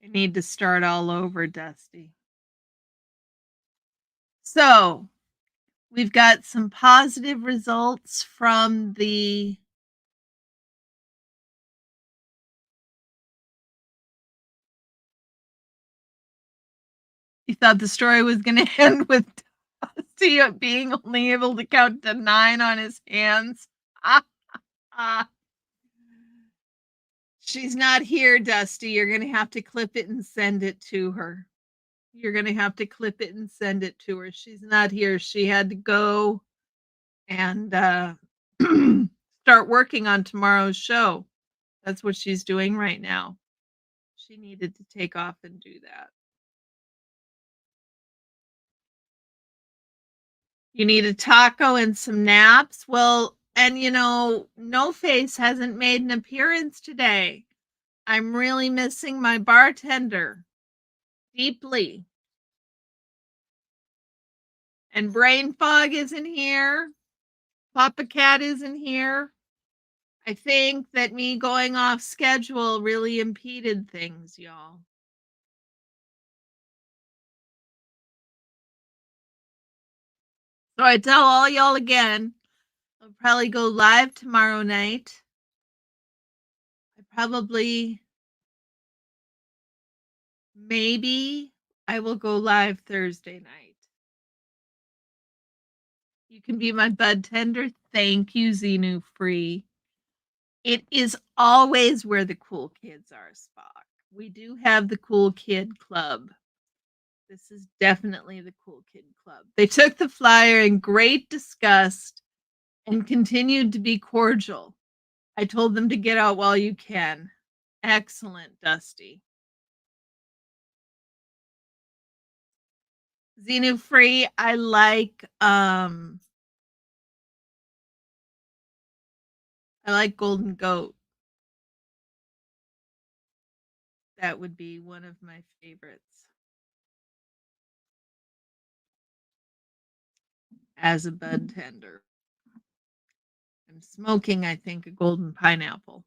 I need to start all over, Dusty. So, we've got some positive results from the You thought the story was going to end with Dusty being only able to count to 9 on his hands. She's not here, Dusty. You're going to have to clip it and send it to her. You're going to have to clip it and send it to her. She's not here. She had to go and start working on tomorrow's show. That's what she's doing right now. She needed to take off and do that. You need a taco and some naps. Well, and No Face hasn't made an appearance today. I'm really missing my bartender deeply. And Brain Fog isn't here. Papa Cat isn't here. I think that me going off schedule really impeded things, y'all. So I tell all y'all again, I'll probably go live tomorrow night. Maybe I will go live Thursday night. You can be my bud tender. Thank you, Xenu Free. It is always where the cool kids are, Spock. We do have the cool kid club. This is definitely the cool kid club. They took the flyer in great disgust and continued to be cordial. I told them to get out while you can. Excellent, Dusty. Xenu Free, I like Golden Goat. That would be one of my favorites. As a bud tender. I'm smoking, I think, a golden pineapple.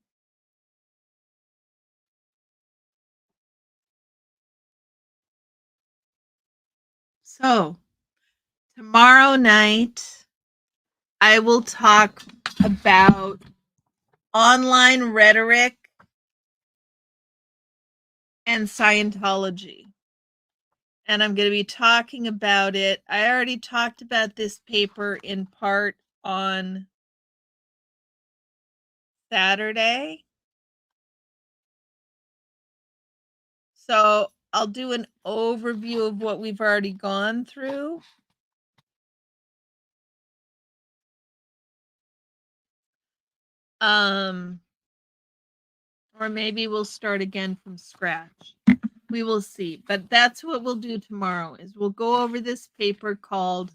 So, tomorrow night, I will talk about online rhetoric and Scientology. And I'm going to be talking about it. I already talked about this paper in part on Saturday. So I'll do an overview of what we've already gone through. Or maybe we'll start again from scratch. We will see. But that's what we'll do tomorrow is we'll go over this paper called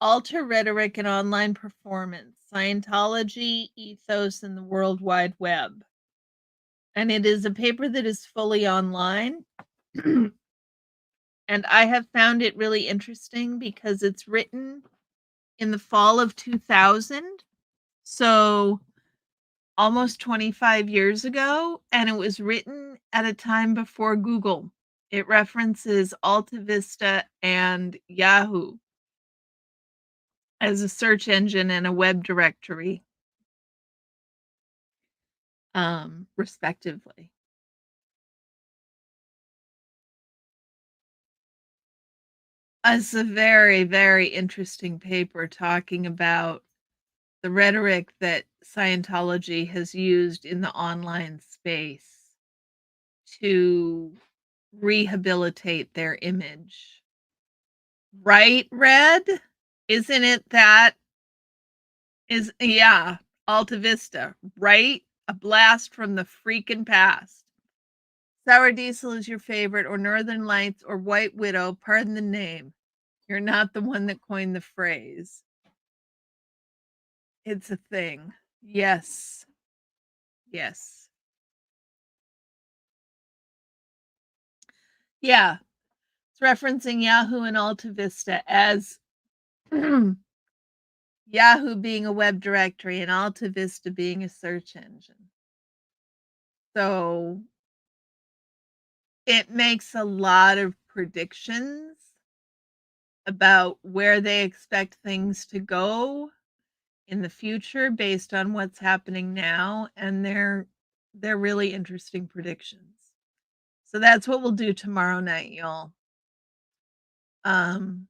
Alter Rhetoric and Online Performance, Scientology, Ethos, and the World Wide Web. and it is a paper that is fully online. And I have found it really interesting because it's written in the fall of 2000, so almost 25 years ago, and it was written at a time before Google. It references Alta Vista and Yahoo as a search engine and a web directory, respectively. It's a very, very interesting paper talking about the rhetoric that Scientology has used in the online space to rehabilitate their image. Right, Red? Isn't it that is yeah, Alta Vista, right? A blast from the freaking past. Sour Diesel is your favorite, or Northern Lights, or White Widow, pardon the name. You're not the one that coined the phrase. It's a thing. Yes. Yes. Yeah. It's referencing Yahoo and Alta Vista as Yahoo being a web directory and Alta Vista being a search engine. So it makes a lot of predictions about where they expect things to go in the future based on what's happening now, and they're really interesting predictions. So that's what we'll do tomorrow night, y'all. Um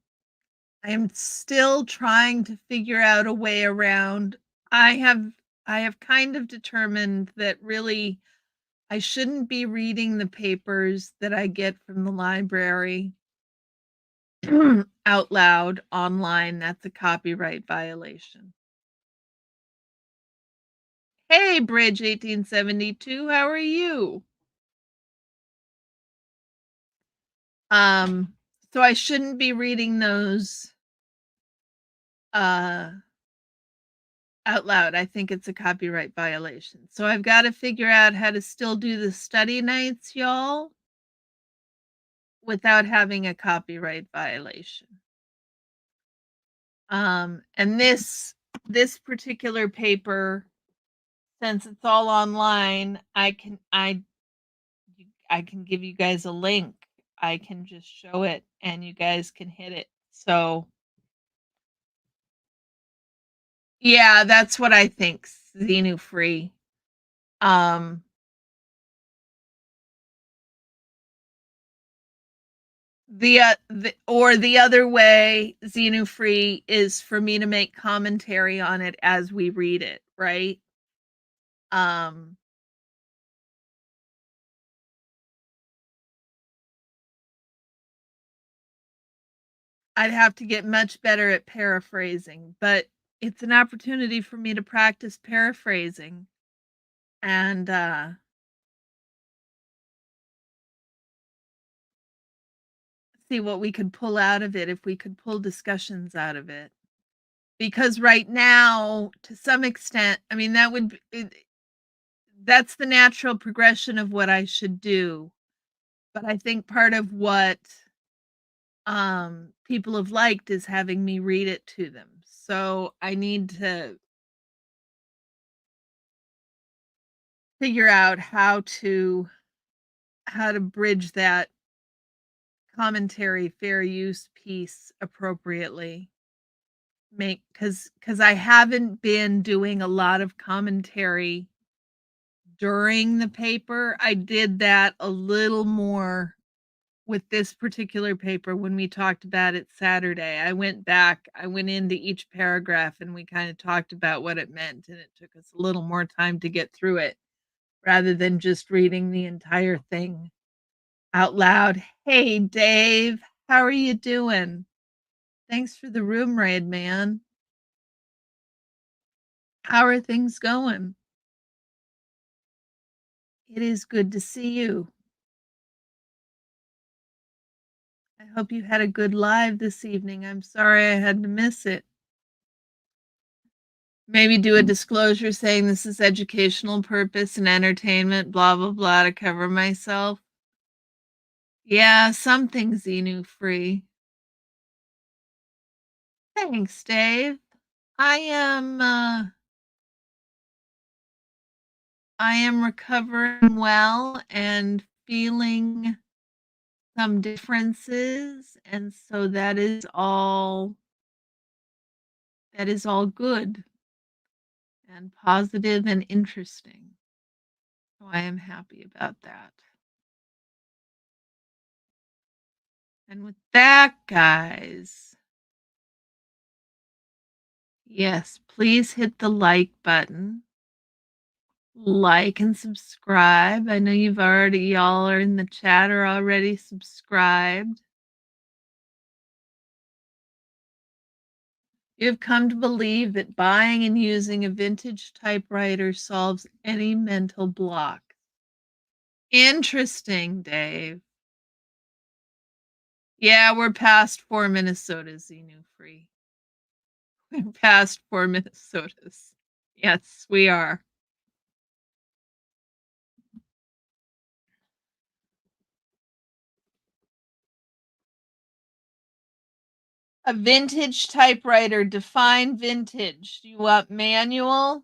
I am still trying to figure out a way around. I have I have kind of determined that really I shouldn't be reading the papers that I get from the library out loud online. That's a copyright violation. Hey, Bridge 1872, how are you? Um, so I shouldn't be reading those uh out loud. I think it's a copyright violation. So I've got to figure out how to still do the study nights, y'all, without having a copyright violation. And this particular paper, since it's all online, I can give you guys a link. I can just show it and you guys can hit it. So yeah, that's what I think. Xenu free. Um the other way, Xenu free, is for me to make commentary on it as we read it, right? Um I'd have to get much better at paraphrasing, but it's an opportunity for me to practice paraphrasing and see what we could pull out of it, if we could pull discussions out of it. Because right now, to some extent, I mean, that's the natural progression of what I should do. But I think part of what people have liked is having me read it to them. So I need to figure out how to bridge that commentary fair use piece appropriately. Make cuz I haven't been doing a lot of commentary during the paper. I did that a little more with this particular paper when we talked about it Saturday. I went back, I went into each paragraph and we kind of talked about what it meant, and it took us a little more time to get through it rather than just reading the entire thing out loud. Hey, Dave, how are you doing? Thanks for the room raid, man. How are things going? It is good to see you. I hope you had a good live this evening. I'm sorry I had to miss it. Maybe do a disclosure saying this is educational purpose and entertainment, blah, blah, blah, to cover myself. Yeah, something Xenu free. Thanks, Dave. I am recovering well and feeling some differences, and so that is all good and positive and interesting. So I am happy about that. And with that, guys, yes, please hit the like button. Like and subscribe. I know y'all are in the chat are already subscribed. You have come to believe that buying and using a vintage typewriter solves any mental block. Interesting, Dave. Yeah, we're past 4 Minnesotas, Xenu free. We're past 4 Minnesotas. Yes, we are. A vintage typewriter. Define vintage. Do you want manual?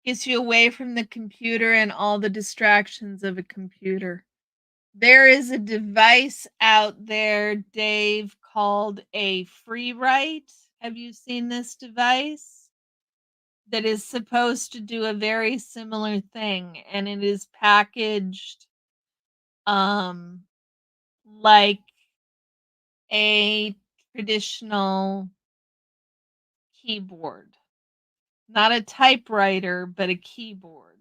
Gets you away from the computer and all the distractions of a computer. There is a device out there, Dave, called a free write. Have you seen this device? That is supposed to do a very similar thing, and it is packaged like a traditional keyboard. Not a typewriter, but a keyboard.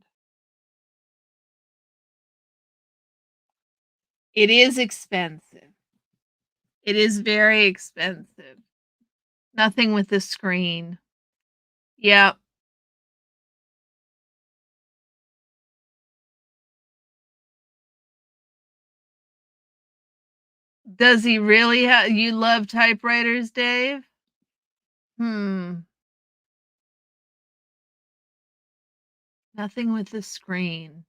It is expensive. It is very expensive. Nothing with a screen. Yep. Does he really you love typewriters, Dave? Nothing with a screen.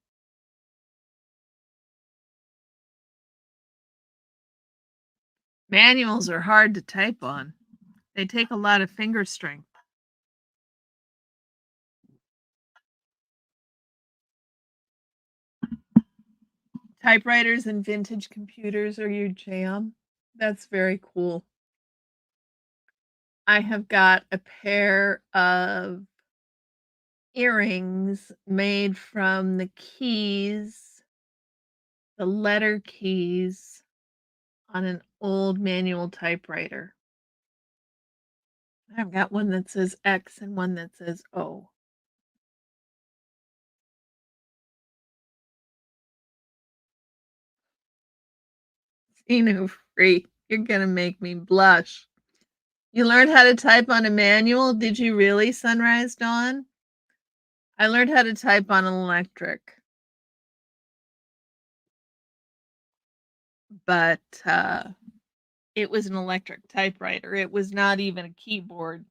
Manuals are hard to type on. They take a lot of finger strength. Typewriters and vintage computers are your jam. That's very cool. I have got a pair of earrings made from the keys, the letter keys on an old manual typewriter. I've got one that says X and one that says O. Xenu free. You're gonna make me blush. You learned how to type on a manual? Did you really, Sunrise Dawn? I learned how to type on an electric. But it was an electric typewriter. It was not even a keyboard.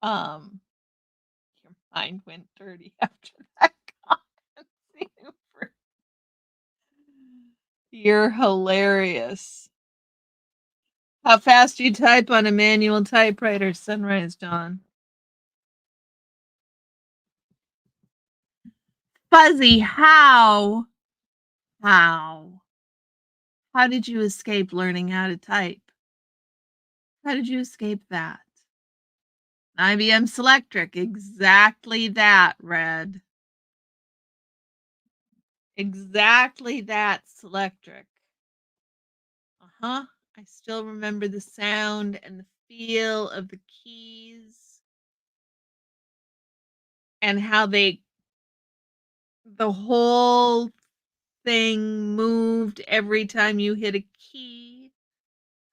Your mind went dirty after that comment. You're hilarious. How fast do you type on a manual typewriter, Sunrise Dawn? Fuzzy, how? How? How did you escape learning how to type? How did you escape that? IBM Selectric, exactly that, Red. Exactly that, Selectric. Uh-huh. I still remember the sound and the feel of the keys and how the whole thing moved every time you hit a key,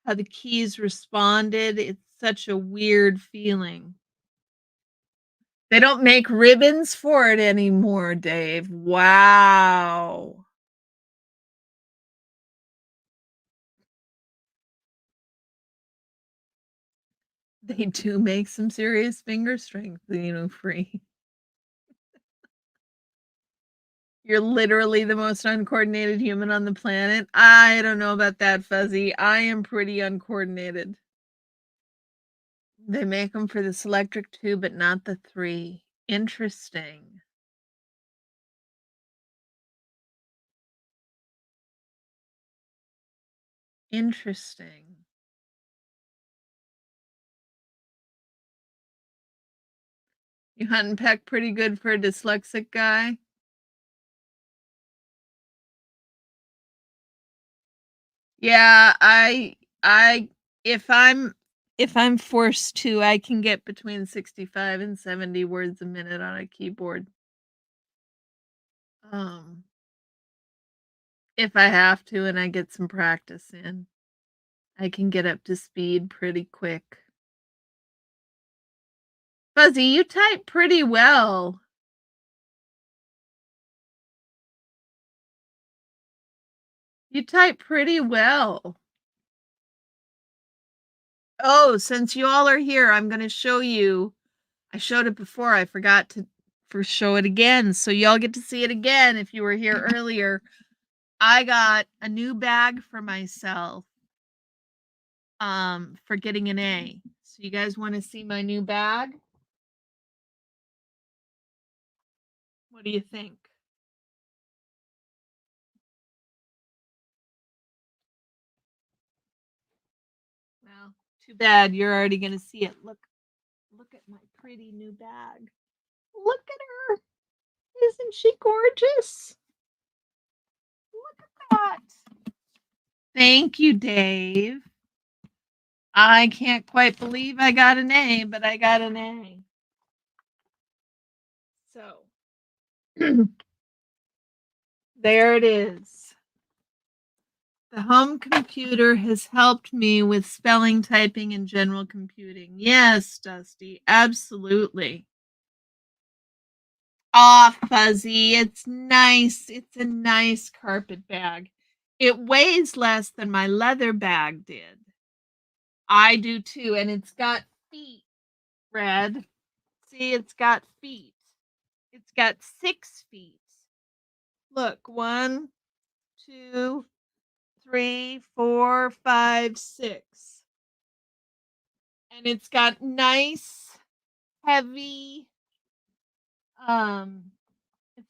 how the keys responded. It's such a weird feeling. They don't make ribbons for it anymore, Dave. Wow. They do make some serious finger strength, free. You're literally the most uncoordinated human on the planet. I don't know about that, Fuzzy. I am pretty uncoordinated. They make them for this electric 2, but not the 3. Interesting. Interesting. You hunt and peck pretty good for a dyslexic guy? Yeah, I if I'm forced to, I can get between 65 and 70 words a minute on a keyboard. Um, if I have to and I get some practice in, I can get up to speed pretty quick. Fuzzy, you type pretty well. You type pretty well. Oh, since you all are here, I'm going to show you. I showed it before. I forgot to show it again. So y'all get to see it again if you were here earlier. I got a new bag for myself for getting an A. So you guys want to see my new bag? What do you think? Well, too bad you're already going to see it. Look at my pretty new bag. Look at her. Isn't she gorgeous? Look at that. Thank you, Dave. I can't quite believe I got an A, but I got an A. So, there it is. The home computer has helped me with spelling, typing, and general computing. Yes, Dusty, absolutely. Ah, Fuzzy, it's nice. It's a nice carpet bag. It weighs less than my leather bag did. I do too, and it's got feet, Red. See, it's got feet. It's got 6 feet. Look, 1, 2, 3, 4, 5, 6. And it's got nice, heavy, it's a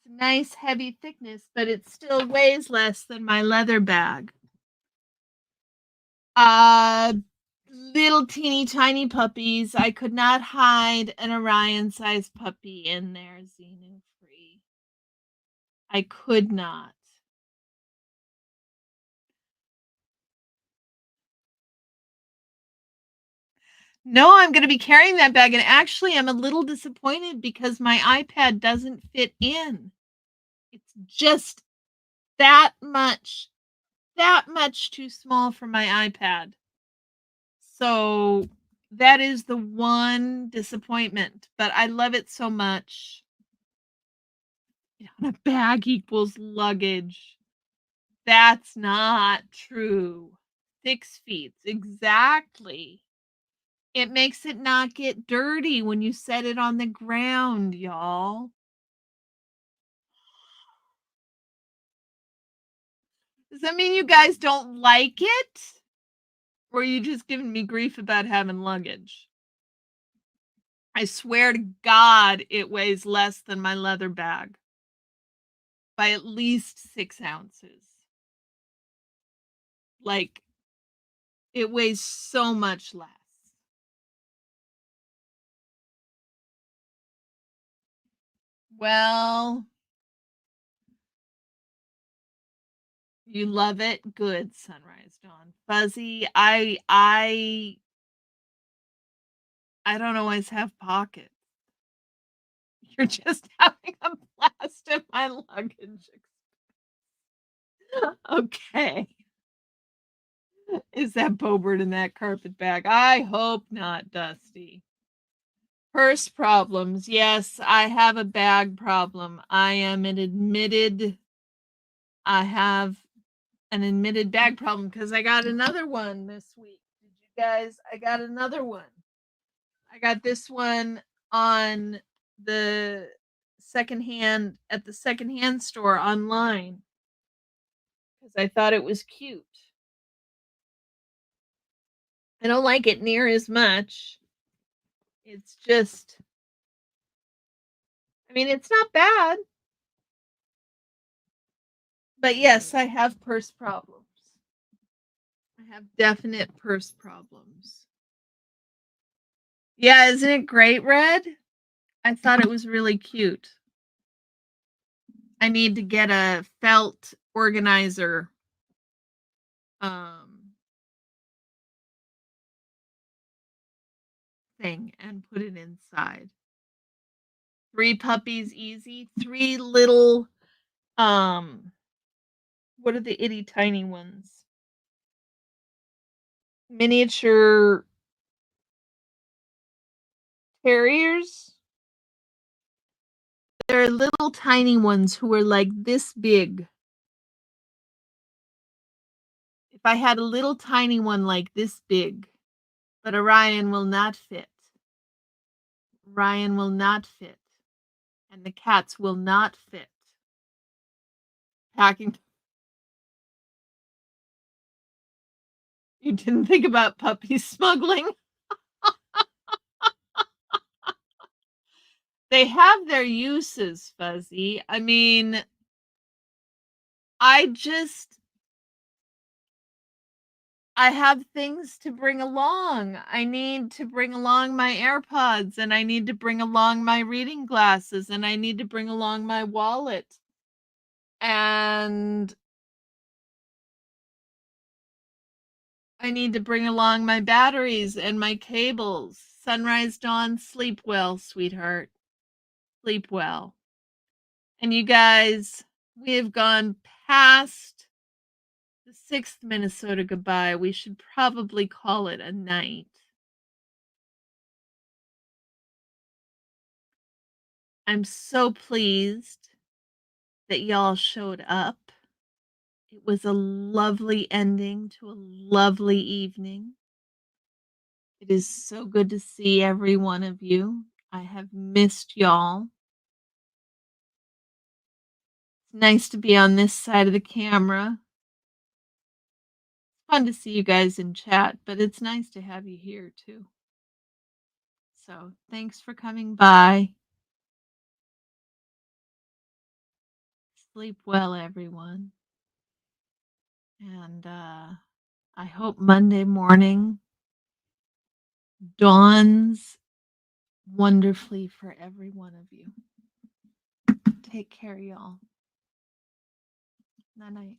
nice, heavy thickness, but it still weighs less than my leather bag. Little teeny tiny puppies. I could not hide an Orion-sized puppy in there, Xenu free. I could not. No, I'm going to be carrying that bag, and actually, I'm a little disappointed because my iPad doesn't fit in. It's just that much too small for my iPad. So that is the one disappointment, but I love it so much. A bag equals luggage. That's not true. 6 feet, exactly. It makes it not get dirty when you set it on the ground, y'all. Does that mean you guys don't like it? Or are you just giving me grief about having luggage? I swear to God, it weighs less than my leather bag by at least 6 ounces. Like, it weighs so much less. Well, you love it? Good, Sunrise Dawn. Fuzzy, I don't always have pockets. You're just having a blast in my luggage. Okay. Is that Bobert in that carpet bag? I hope not, Dusty. Purse problems. Yes, I have a bag problem. I have an admitted bag problem because I got another one this week. Did you guys? I got another one. I got this one on the at the secondhand store online because I thought it was cute. I don't like it near as much. It's just, I mean, it's not bad. But yes, I have purse problems. I have definite purse problems. Yeah, isn't it great, Red? I thought it was really cute. I need to get a felt organizer um thing and put it inside. 3 puppies easy. 3 little what are the itty tiny ones? Miniature terriers. They're little tiny ones who are like this big. If I had a little tiny one like this big, but Orion will not fit. Ryan will not fit. And the cats will not fit. Packing. You didn't think about puppy smuggling? They have their uses, Fuzzy. I mean, I just I have things to bring along. I need to bring along my AirPods, and I need to bring along my reading glasses, and I need to bring along my wallet. And I need to bring along my batteries and my cables. Sunrise, dawn, sleep well, sweetheart. Sleep well. And you guys, we have gone past the 6th Minnesota goodbye. We should probably call it a night. I'm so pleased that y'all showed up. It was a lovely ending to a lovely evening. It is so good to see every one of you. I have missed y'all. It's nice to be on this side of the camera. It's fun to see you guys in chat, but it's nice to have you here too. So thanks for coming by. Sleep well, everyone. And I hope Monday morning dawns wonderfully for every one of you. Take care, y'all. Night night.